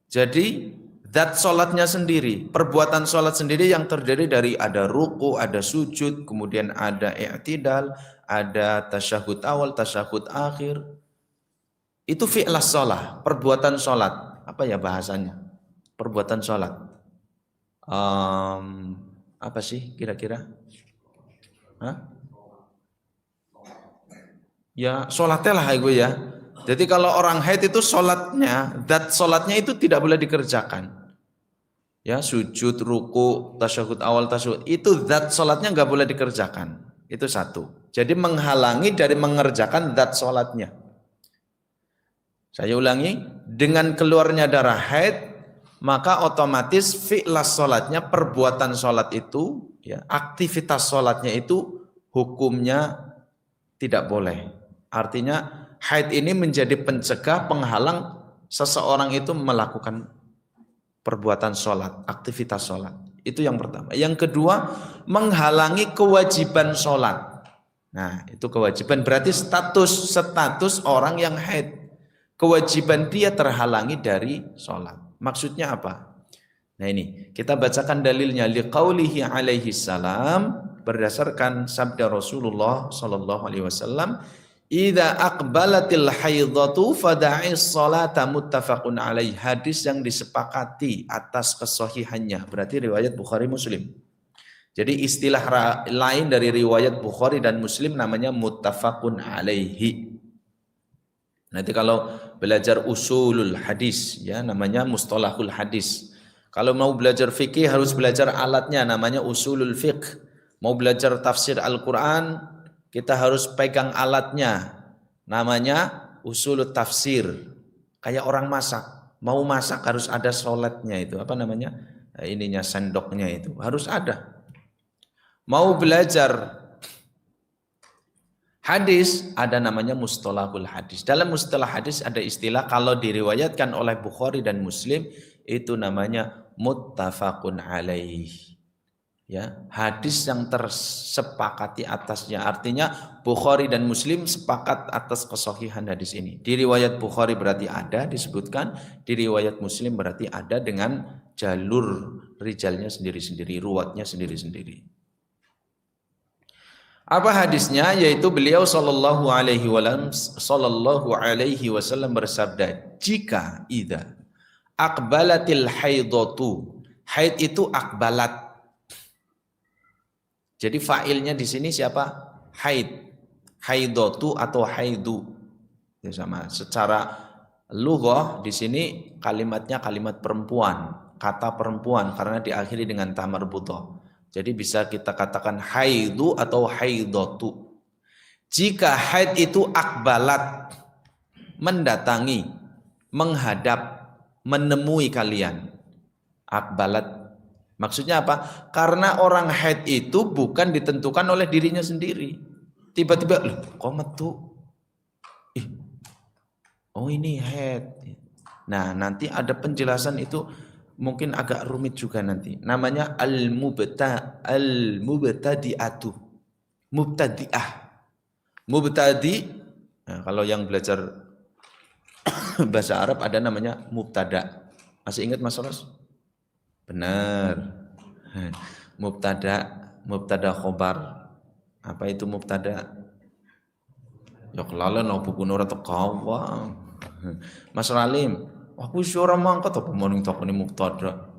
Jadi zat sholatnya sendiri, perbuatan sholat sendiri yang terdiri dari ada ruku, ada sujud, kemudian ada i'tidal, ada tasyahud awal, tasyahud akhir. Itu fi'las sholat, perbuatan sholat. Apa ya bahasanya? Perbuatan sholat. Apa sih kira-kira? Ya sholatnya lah gue ya. Jadi kalau orang haid itu sholatnya, zat sholatnya itu tidak boleh dikerjakan. Ya sujud, ruku, tasyahud awal, tasyahud, itu zat sholatnya nggak boleh dikerjakan. Itu satu. Jadi menghalangi dari mengerjakan zat sholatnya. Saya ulangi, dengan keluarnya darah haid, maka otomatis fi'las sholatnya, perbuatan sholat itu, ya, aktivitas sholatnya itu hukumnya tidak boleh. Artinya haid ini menjadi pencegah, penghalang seseorang itu melakukan perbuatan sholat, aktivitas sholat. Itu yang pertama. Yang kedua, menghalangi kewajiban sholat. Nah, itu kewajiban berarti status orang yang haid. Kewajiban dia terhalangi dari sholat. Maksudnya apa? Nah ini, kita bacakan dalilnya. Liqaulihi alaihi salam, berdasarkan sabda Rasulullah sallallahu alaihi wasallam, idza aqbalatil haidatu fada'is salata, muttafaqun alaih. Hadis yang disepakati atas kesahihannya, berarti riwayat Bukhari Muslim. Jadi istilah lain dari riwayat Bukhari dan Muslim namanya muttafaqun alaihi. Nanti kalau belajar usulul hadis ya namanya mustalahul hadis. Kalau mau belajar fikih harus belajar alatnya namanya usulul fiqh. Mau belajar tafsir Al-Qur'an kita harus pegang alatnya namanya usulut tafsir. Kayak orang masak, mau masak harus ada sholatnya itu, apa namanya? Ininya sendoknya itu harus ada. Mau belajar hadis ada namanya mustalahul hadis. Dalam mustalah hadis ada istilah kalau diriwayatkan oleh Bukhari dan Muslim itu namanya muttafaqun alaih. Ya, hadis yang tersepakati atasnya, artinya Bukhari dan Muslim sepakat atas kesahihan hadis ini. Di riwayat Bukhari berarti ada disebutkan, di riwayat Muslim berarti ada dengan jalur rijalnya sendiri-sendiri, ruwatnya sendiri-sendiri. Apa hadisnya? Yaitu beliau sallallahu alaihi wasallam bersabda, jika idza aqbalatil haidatu, haid itu akbalat. Jadi fa'ilnya di sini siapa? Haid, haidatu atau haidu. Ya sama. Secara lughah di sini kalimatnya kalimat perempuan, kata perempuan karena diakhiri dengan ta marbutah. Jadi bisa kita katakan haidu atau haidatu. Jika haid itu akbalat, mendatangi, menghadap, menemui kalian. Akbalat. Maksudnya apa? Karena orang haid itu bukan ditentukan oleh dirinya sendiri. Tiba-tiba, loh kok metu? Oh ini haid. Nah nanti ada penjelasan itu mungkin agak rumit juga nanti. Namanya al-mubtadi'atu. Mubtadi'ah. Mubtadi. Nah, kalau yang belajar bahasa Arab ada namanya mubtada. Masih ingat Mas Ros? Benar. Mubtada khobar. Apa itu mubtada? Ya kelalen apa pun ora tekawa. Mas Ralim, aku ora mangkat apa morning talk ini mubtada.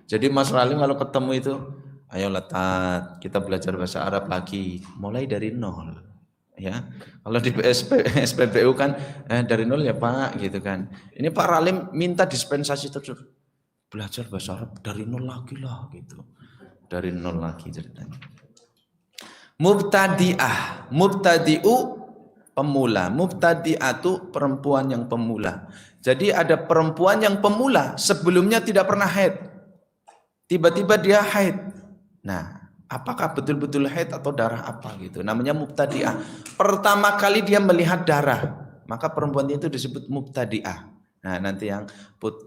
Jadi Mas Ralim kalau ketemu itu, ayo letat, kita belajar bahasa Arab lagi, mulai dari nol. Ya, kalau di SPBU kan dari nol ya Pak, gitu kan. Ini Pak Ralim minta dispensasi terus belajar bahasa Arab dari nol lagi lah, gitu. Dari nol lagi ceritanya. Mubtadi'ah, mubtadi'u pemula, mubtadi'atu perempuan yang pemula. Jadi ada perempuan yang pemula sebelumnya tidak pernah haid. Tiba-tiba dia haid. Nah, apakah betul-betul haid atau darah apa gitu? Namanya mubtadi'ah. Pertama kali dia melihat darah, maka perempuan itu disebut mubtadi'ah. Nah, nanti yang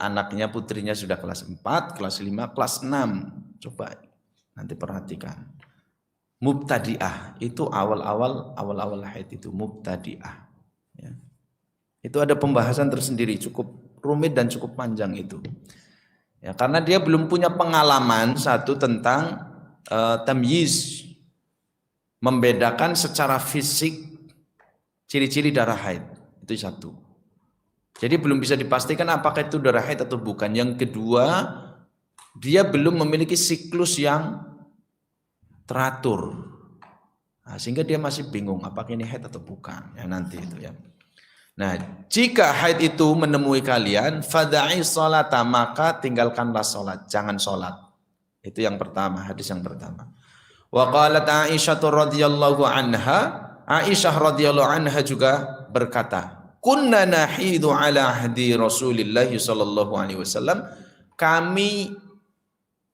anaknya putrinya sudah kelas 4, kelas 5, kelas 6. Coba nanti perhatikan. Mubtadi'ah itu awal-awal haid itu mubtadi'ah. Ya. Itu ada pembahasan tersendiri, cukup rumit dan cukup panjang itu. Ya, karena dia belum punya pengalaman satu tentang tamyiz, membedakan secara fisik ciri-ciri darah haid. Itu satu. Jadi belum bisa dipastikan apakah itu darah haid atau bukan. Yang kedua, dia belum memiliki siklus yang teratur. Nah, sehingga dia masih bingung apakah ini haid atau bukan. Ya nanti itu ya. Nah, jika haid itu menemui kalian, fada'i sholata, maka tinggalkanlah sholat, jangan sholat. Itu yang pertama, hadis yang pertama. Wa qalat Aisyah radhiyallahu anha, Aisyah radhiyallahu anha juga berkata, kunna nahidu ala ahdi Rasulillah sallallahu alaihi wasallam, kami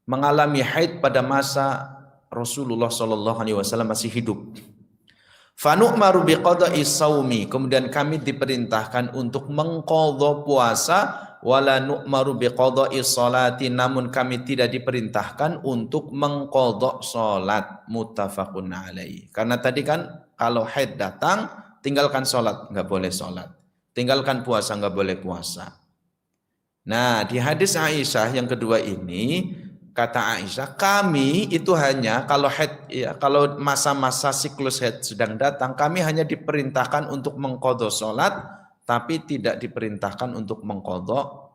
mengalami haid pada masa Rasulullah sallallahu alaihi wasallam masih hidup. Fanu'maru biqada'i shaumi, kemudian kami diperintahkan untuk mengqadha puasa, wala nu'maru biqada'i sholati, namun kami tidak diperintahkan untuk mengqadha salat. Muttafaqun alaihi. Karena tadi kan kalau haid datang tinggalkan salat, enggak boleh salat. Tinggalkan puasa, enggak boleh puasa. Nah, di hadis Aisyah yang kedua ini kata Aisyah, kami itu hanya kalau haid, ya, kalau masa-masa siklus haid sedang datang, kami hanya diperintahkan untuk mengqadha salat, tapi tidak diperintahkan untuk mengqadha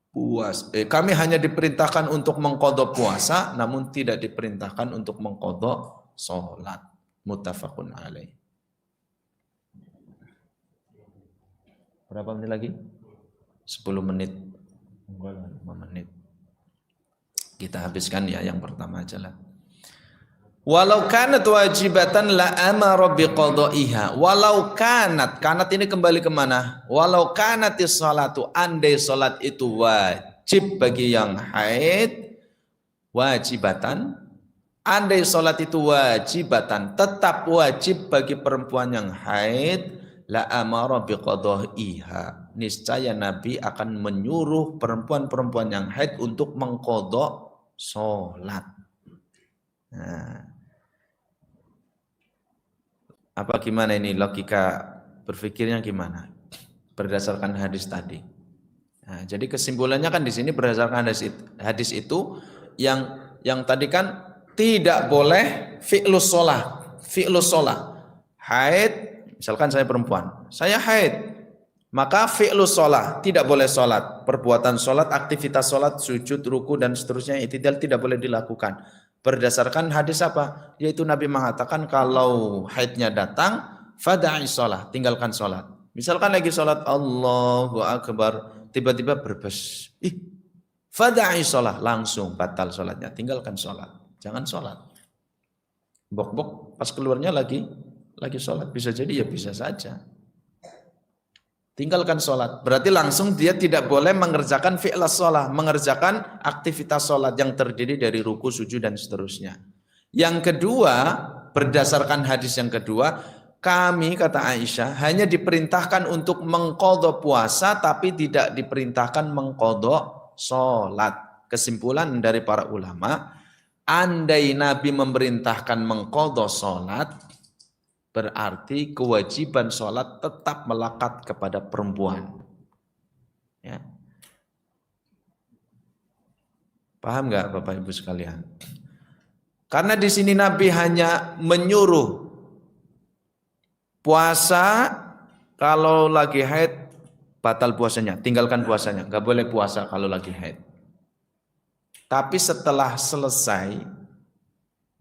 puasa. Kami hanya diperintahkan untuk mengqadha puasa, namun tidak diperintahkan untuk mengqadha salat. Muttafaqun alaih. Berapa menit lagi? 10 menit. 5 menit. Kita habiskan ya yang pertama aja lah. Walau kanat wajibatan la amara biqadaiha. Walau kanat ini kembali kemana? Walau kanatis salatu, andai salat itu wajib bagi yang haid, wajibatan. Andai salat itu wajibatan, tetap wajib bagi perempuan yang haid, la amara biqadaiha. Niscaya Nabi akan menyuruh perempuan-perempuan yang haid untuk mengqadha sholat. Nah, apa gimana ini logika berpikirnya gimana? Berdasarkan hadis tadi. Nah, jadi kesimpulannya kan di sini berdasarkan hadis itu yang tadi kan tidak boleh fi'lus sholat. Fi'lus sholat. Haid, misalkan saya perempuan, saya haid. Maka fi'lus sholat, tidak boleh sholat. Perbuatan sholat, aktivitas sholat, sujud, ruku, dan seterusnya, i'tidal tidak boleh dilakukan. Berdasarkan hadis apa? Yaitu Nabi mengatakan kalau haidnya datang, fada'i sholat, tinggalkan sholat. Misalkan lagi sholat, Allahu Akbar, tiba-tiba berbes. Fada'i sholat, langsung batal sholatnya, tinggalkan sholat. Jangan sholat. Bok-bok, pas keluarnya lagi sholat. Bisa jadi ya bisa saja. Tinggalkan sholat. Berarti langsung dia tidak boleh mengerjakan fi'las sholat, mengerjakan aktivitas sholat yang terdiri dari ruku, sujud, dan seterusnya. Yang kedua, berdasarkan hadis yang kedua, kami, kata Aisyah, hanya diperintahkan untuk mengqadha puasa tapi tidak diperintahkan mengqadha sholat. Kesimpulan dari para ulama, andai Nabi memerintahkan mengqadha sholat, berarti kewajiban sholat tetap melekat kepada perempuan. Ya. Paham nggak Bapak Ibu sekalian? Karena di sini Nabi hanya menyuruh puasa kalau lagi haid batal puasanya, tinggalkan puasanya, nggak boleh puasa kalau lagi haid. Tapi setelah selesai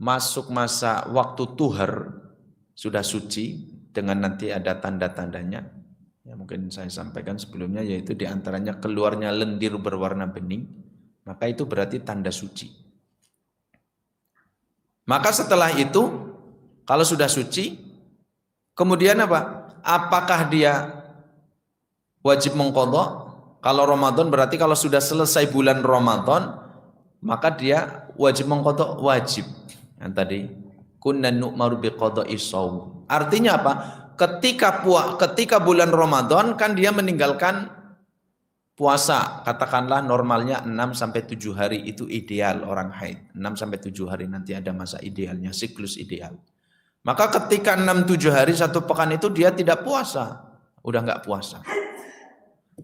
masuk masa waktu tuhar, sudah suci dengan nanti ada tanda-tandanya. Ya mungkin saya sampaikan sebelumnya, yaitu diantaranya keluarnya lendir berwarna bening, maka itu berarti tanda suci. Maka setelah itu kalau sudah suci, kemudian apa? Apakah dia wajib mengqadha? Kalau Ramadan berarti kalau sudah selesai bulan Ramadan, maka dia wajib mengqadha, wajib. Yang tadi kunna nu'maru biqadha'i shaum. Artinya apa? Ketika bulan Ramadan kan dia meninggalkan puasa. Katakanlah normalnya 6 sampai 7 hari itu ideal orang haid. 6 sampai 7 hari nanti ada masa idealnya, siklus ideal. Maka ketika 6-7 hari 1 pekan itu dia tidak puasa, udah nggak puasa.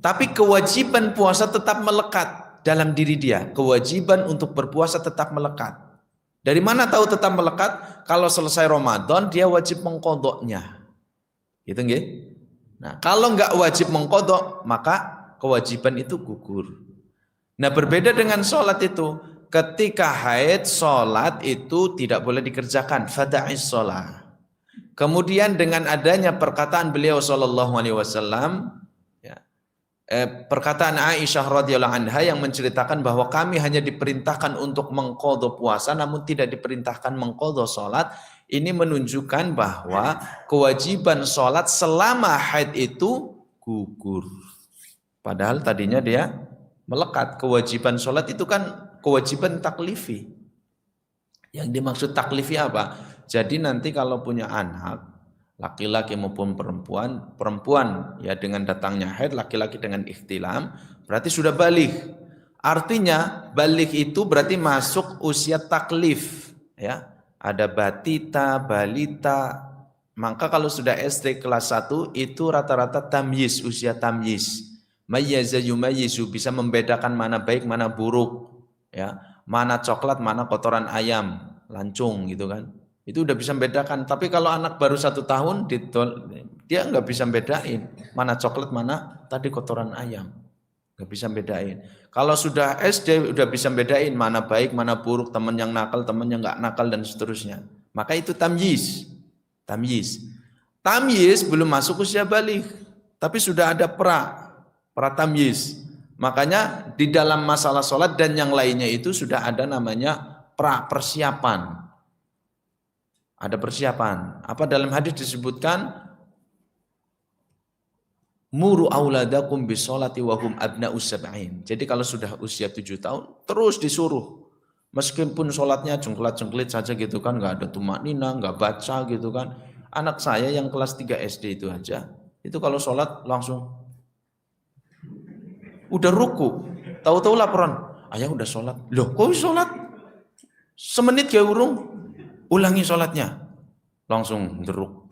Tapi kewajiban puasa tetap melekat dalam diri dia. Kewajiban untuk berpuasa tetap melekat. Dari mana tahu tetap melekat? Kalau selesai Ramadan dia wajib mengqadhanya. Gitu nggih? Nah, kalau nggak wajib mengqadha, maka kewajiban itu gugur. Nah, berbeda dengan sholat itu. Ketika haid, sholat itu tidak boleh dikerjakan. Fada'is sholat. Kemudian dengan adanya perkataan beliau sallallahu alaihi wasallam, ya, perkataan Aisyah radhiyallahu anha yang menceritakan bahwa kami hanya diperintahkan untuk mengqadha puasa namun tidak diperintahkan mengqadha sholat, ini menunjukkan bahwa kewajiban sholat selama haid itu gugur. Padahal tadinya dia melekat. Kewajiban sholat itu kan kewajiban taklifi. Yang dimaksud taklifi apa? Jadi nanti kalau punya anak, laki-laki maupun perempuan ya dengan datangnya haid, laki-laki dengan ihtilam, berarti sudah baligh. Artinya baligh itu berarti masuk usia taklif, ya. Ada batita, balita. Maka kalau sudah SD kelas 1 itu rata-rata tamyiz, usia tamyiz. Mayyaza yumayyizu, bisa membedakan mana baik, mana buruk, ya. Mana coklat, mana kotoran ayam, lancung gitu kan. Itu udah bisa membedakan. Tapi kalau anak baru 1 tahun, dia nggak bisa bedain mana coklat, mana tadi kotoran ayam. Nggak bisa bedain. Kalau sudah SD udah bisa bedain mana baik, mana buruk, teman yang nakal, teman yang nggak nakal dan seterusnya. Maka itu tamyiz. Tamyiz belum masuk usia baligh, tapi sudah ada pratamyiz. Makanya di dalam masalah sholat dan yang lainnya itu sudah ada namanya persiapan. Ada persiapan. Apa dalam hadis disebutkan? Muru auladakum bisolati wahum abna'us sab'in. Jadi kalau sudah usia 7 tahun terus disuruh. Meskipun sholatnya jengklat-jengklit saja gitu kan, nggak ada tumaknina, nggak baca gitu kan. Anak saya yang kelas 3 SD itu aja, itu kalau sholat langsung udah ruku, tahu-tahu laporan, ayah udah sholat. Loh kok sholat? Semenit ya urung, ulangi sholatnya. Langsung deruk,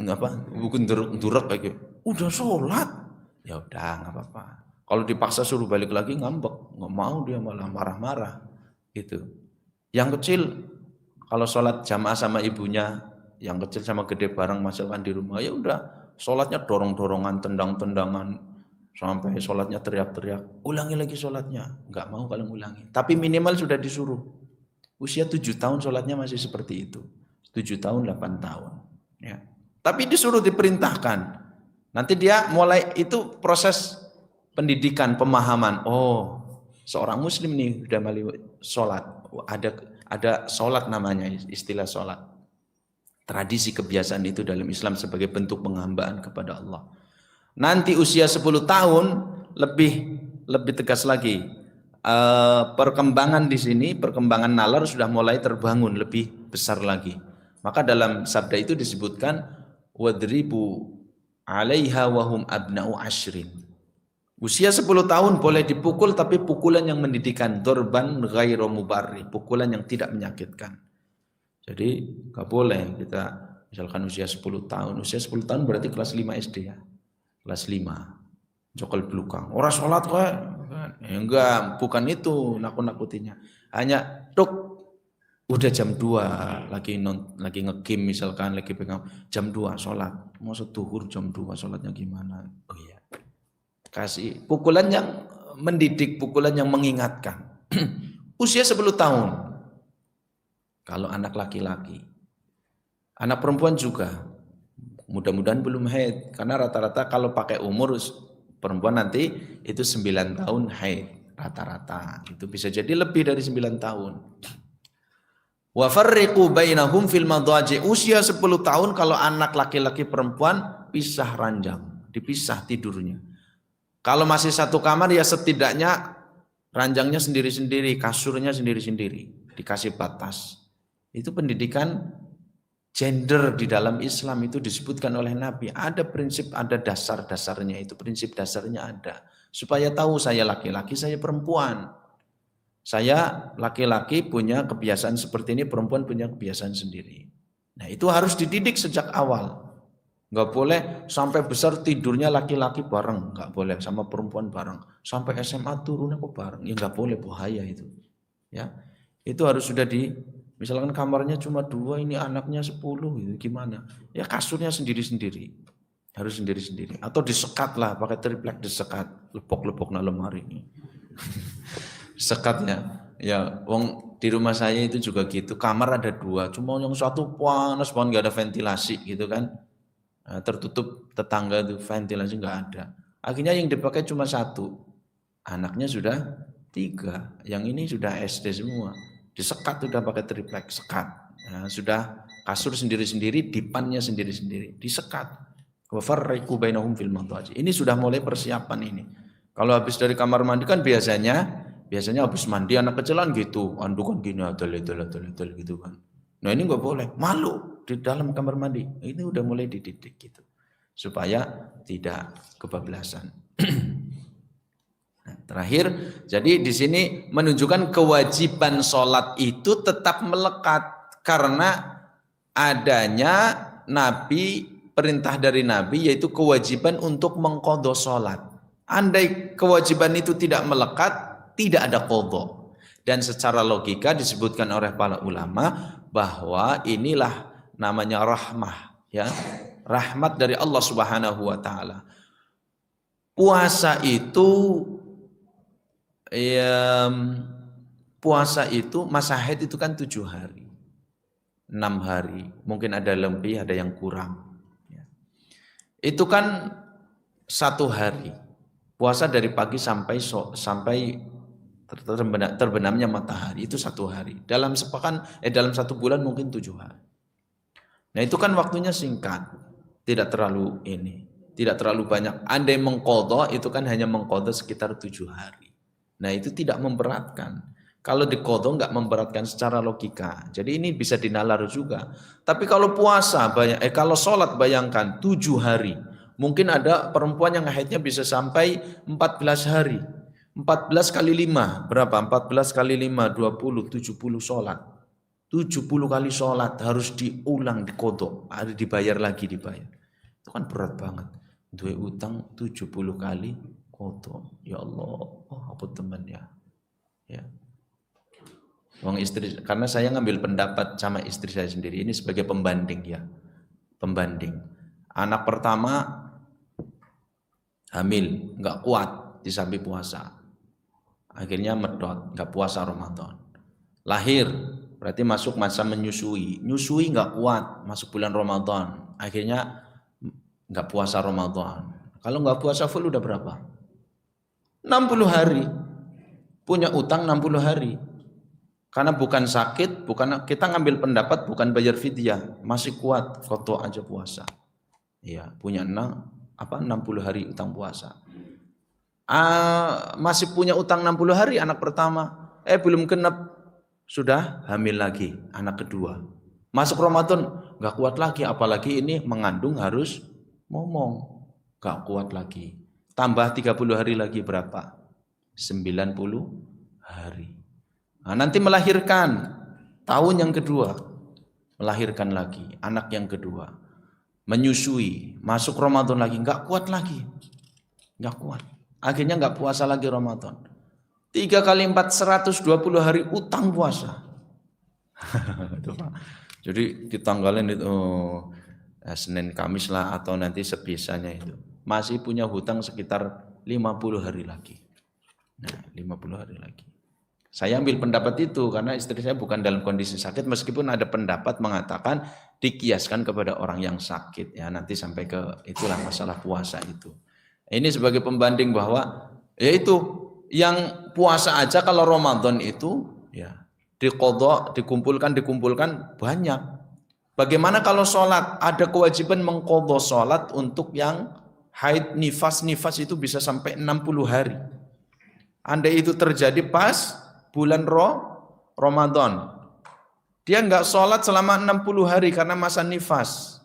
bukan deruk kayak gitu. Udah sholat, ya udah nggak apa-apa. Kalau dipaksa suruh balik lagi ngambek, nggak mau dia, malah marah-marah gitu. Yang kecil kalau sholat jamaah sama ibunya, yang kecil sama gede bareng masakan di rumah, ya udah sholatnya dorong-dorongan, tendang-tendangan, sampai sholatnya teriak-teriak, ulangi lagi sholatnya, nggak mau kalau ulangi. Tapi minimal sudah disuruh. Usia 7 tahun sholatnya masih seperti itu, 7 tahun, 8 tahun. Ya. Tapi disuruh, diperintahkan. Nanti dia mulai, itu proses pendidikan, pemahaman. Oh, seorang muslim nih udah mulai sholat. Ada sholat namanya, istilah sholat. Tradisi kebiasaan itu dalam Islam sebagai bentuk penghambaan kepada Allah. Nanti usia 10 tahun lebih tegas lagi. Perkembangan di sini, perkembangan nalar sudah mulai terbangun lebih besar lagi. Maka dalam sabda itu disebutkan wadribu 'alaiha wa hum abna'u 'ashrin. Usia 10 tahun boleh dipukul, tapi pukulan yang mendidikan, dorban ghairu mubarri, pukulan yang tidak menyakitkan. Jadi enggak boleh kita misalkan usia 10 tahun, usia 10 tahun berarti kelas 5 SD ya. Kelas 5. Jokol belukang. Orang sholat kok. Ya enggak, bukan itu nakut-nakutinya. Hanya tuk udah jam 2 lagi nge-game misalkan, lagi pegang jam 2 sholat. Mau setuhur jam 2 sholatnya gimana? Oh iya. Kasih pukulan yang mendidik, pukulan yang mengingatkan. Usia 10 tahun. Kalau anak laki-laki. Anak perempuan juga. Mudah-mudahan belum haid. Karena rata-rata kalau pakai umur perempuan nanti itu 9 tahun haid. Rata-rata. Itu bisa jadi lebih dari 9 tahun. Wa farriqu bainahum fil madhaji. Usia 10 tahun kalau anak laki-laki perempuan pisah ranjang. Dipisah tidurnya. Kalau masih satu kamar ya setidaknya ranjangnya sendiri-sendiri, kasurnya sendiri-sendiri, dikasih batas. Itu pendidikan gender di dalam Islam itu disebutkan oleh Nabi. Ada prinsip, ada dasar-dasarnya, itu prinsip dasarnya ada. Supaya tahu saya laki-laki, saya perempuan. Saya laki-laki punya kebiasaan seperti ini, perempuan punya kebiasaan sendiri. Nah itu harus dididik sejak awal. Nggak boleh sampai besar tidurnya laki-laki bareng, nggak boleh sama perempuan bareng. Sampai SMA turunnya kok bareng, ya nggak boleh, bahaya itu. Ya, itu harus sudah misalkan kamarnya cuma 2, ini anaknya 10, gitu gimana? Ya kasurnya sendiri-sendiri, harus sendiri-sendiri. Atau disekat lah, pakai triplek disekat, lepok-lepok na lemari ini. Sekatnya, ya, wong di rumah saya itu juga gitu. Kamar ada 2, cuma yang satu panas banget, nggak ada ventilasi gitu kan. Tertutup tetangga itu ventilasi nggak ada. Akhirnya yang dipakai cuma 1, anaknya sudah 3, yang ini sudah SD semua. Disekat sudah pakai triplek, sekat. Ya, sudah kasur sendiri-sendiri, dipannya sendiri-sendiri, disekat. Wa farriqu bainahum fil madhaji. Ini sudah mulai persiapan ini. Kalau habis dari kamar mandi kan biasanya habis mandi anak kecilan gitu, andukan gini adel gitu kan. Nah ini nggak boleh, malu di dalam kamar mandi. Ini udah mulai dididik gitu, supaya tidak kebablasan. Nah, terakhir, jadi di sini menunjukkan kewajiban sholat itu tetap melekat karena adanya Nabi, perintah dari Nabi yaitu kewajiban untuk mengqadha sholat. Andai kewajiban itu tidak melekat, tidak ada qadha. Dan secara logika disebutkan oleh para ulama bahwa inilah namanya rahmah, ya, rahmat dari Allah Subhanahu wa taala. Puasa itu masa haid itu kan 7 hari, 6 hari, mungkin ada lebih, ada yang kurang. Itu kan 1 hari puasa dari pagi sampai terbenamnya matahari, itu 1 hari. Dalam sepekan, dalam 1 bulan mungkin 7 hari. Nah itu kan waktunya singkat, tidak terlalu banyak. Andai mengqadha itu kan hanya mengqadha sekitar 7 hari. Nah itu tidak memberatkan. Kalau diqadha enggak memberatkan secara logika. Jadi ini bisa dinalar juga. Tapi kalau puasa kalau sholat bayangkan 7 hari. Mungkin ada perempuan yang haidnya bisa sampai 14 hari. 14 kali 5 berapa? 14 kali 5 20, 70 sholat. 70 kali sholat harus diulang, diqadha, harus dibayar. Itu kan berat banget. Duwe utang 70 kali qadha. Ya Allah, apa teman ya. Ya. Wong istri, karena saya ngambil pendapat sama istri saya sendiri ini sebagai pembanding ya. Pembanding. Anak pertama hamil, enggak kuat disambi puasa. Akhirnya medot, enggak puasa Ramadan. Lahir, berarti masuk masa menyusui. Nyusui enggak kuat, masuk bulan Ramadan. Akhirnya enggak puasa Ramadan. Kalau enggak puasa full udah berapa? 60 hari. Punya utang 60 hari. Karena bukan sakit, kita ngambil pendapat bukan bayar fidyah, masih kuat, qadha aja puasa. Iya, punya 60 hari utang puasa. Masih punya utang 60 hari anak pertama, belum genap sudah hamil lagi anak kedua. Masuk Ramadan nggak kuat lagi, apalagi ini mengandung harus ngomong, nggak kuat lagi. Tambah 30 hari lagi berapa? 90 hari. Nah, nanti melahirkan tahun yang kedua, melahirkan lagi anak yang kedua, menyusui, masuk Ramadan lagi, nggak kuat lagi, nggak kuat. Akhirnya nggak puasa lagi Ramadan. 3 kali 4 120 hari utang puasa. Jadi ditanggalin itu Senin Kamis lah atau nanti sebisanya itu. Masih punya hutang sekitar 50 hari lagi. Nah, 50 hari lagi. Saya ambil pendapat itu karena istri saya bukan dalam kondisi sakit, meskipun ada pendapat mengatakan dikiaskan kepada orang yang sakit ya, nanti sampai ke itulah masalah puasa itu. Ini sebagai pembanding bahwa yaitu yang puasa aja kalau Ramadan itu ya diqadha, dikumpulkan banyak. Bagaimana kalau sholat? Ada kewajiban mengqadha sholat untuk yang haid, nifas itu bisa sampai 60 hari. Andai itu terjadi pas bulan Ramadan, dia nggak sholat selama 60 hari karena masa nifas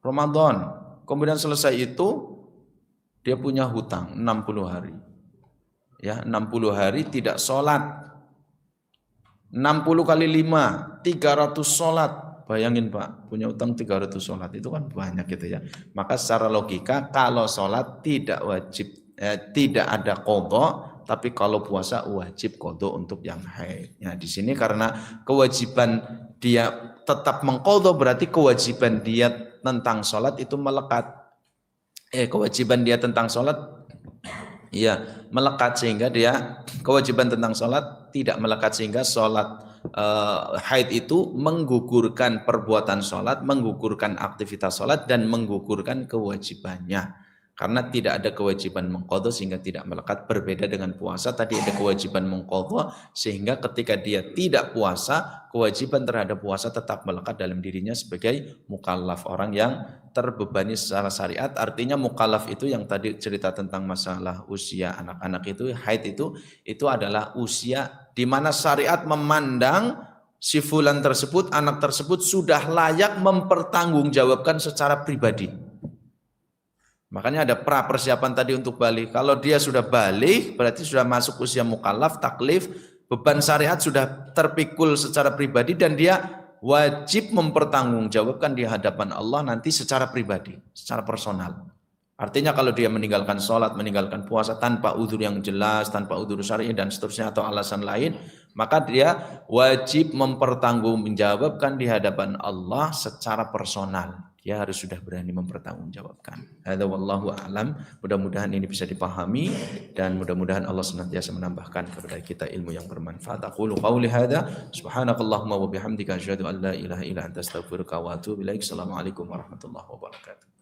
Ramadan. Kemudian selesai itu dia punya hutang 60 hari. Ya, 60 hari tidak sholat. 60 kali 5, 300 sholat. Bayangin Pak, punya utang 300 sholat, itu kan banyak gitu ya. Maka secara logika kalau sholat tidak wajib, tidak ada qadha, tapi kalau puasa wajib qadha untuk yang haid. Ya, di sini karena kewajiban dia tetap mengqadha, berarti kewajiban dia tentang sholat itu melekat. Kewajiban dia tentang sholat ya melekat, sehingga dia kewajiban tentang sholat tidak melekat, sehingga sholat haid itu menggugurkan perbuatan sholat, menggugurkan aktivitas sholat, dan menggugurkan kewajibannya. Karena tidak ada kewajiban mengqadha sehingga tidak melekat. Berbeda dengan puasa, tadi ada kewajiban mengqadha sehingga ketika dia tidak puasa, kewajiban terhadap puasa tetap melekat dalam dirinya sebagai mukallaf, orang yang terbebani secara syariat. Artinya mukallaf itu yang tadi cerita tentang masalah usia anak-anak itu, haid itu adalah usia di mana syariat memandang si fulan tersebut, anak tersebut sudah layak mempertanggungjawabkan secara pribadi. Makanya ada pra persiapan tadi untuk balik. Kalau dia sudah balik, berarti sudah masuk usia mukallaf, taklif, beban syariat sudah terpikul secara pribadi, dan dia wajib mempertanggungjawabkan di hadapan Allah nanti secara pribadi, secara personal. Artinya kalau dia meninggalkan sholat, meninggalkan puasa tanpa udzur yang jelas, tanpa udzur syar'i dan seterusnya atau alasan lain, maka dia wajib mempertanggungjawabkan di hadapan Allah secara personal. Dia harus sudah berani mempertanggungjawabkan. Hadza wallahu a'lam. Mudah-mudahan ini bisa dipahami dan mudah-mudahan Allah senantiasa menambahkan kepada kita ilmu yang bermanfaat. Aqulu qauli hadza subhanakallahumma wa bihamdika asyhadu an la ilaha illa anta astaghfiruka wa atubu ilaik. Assalamualaikum warahmatullahi wabarakatuh.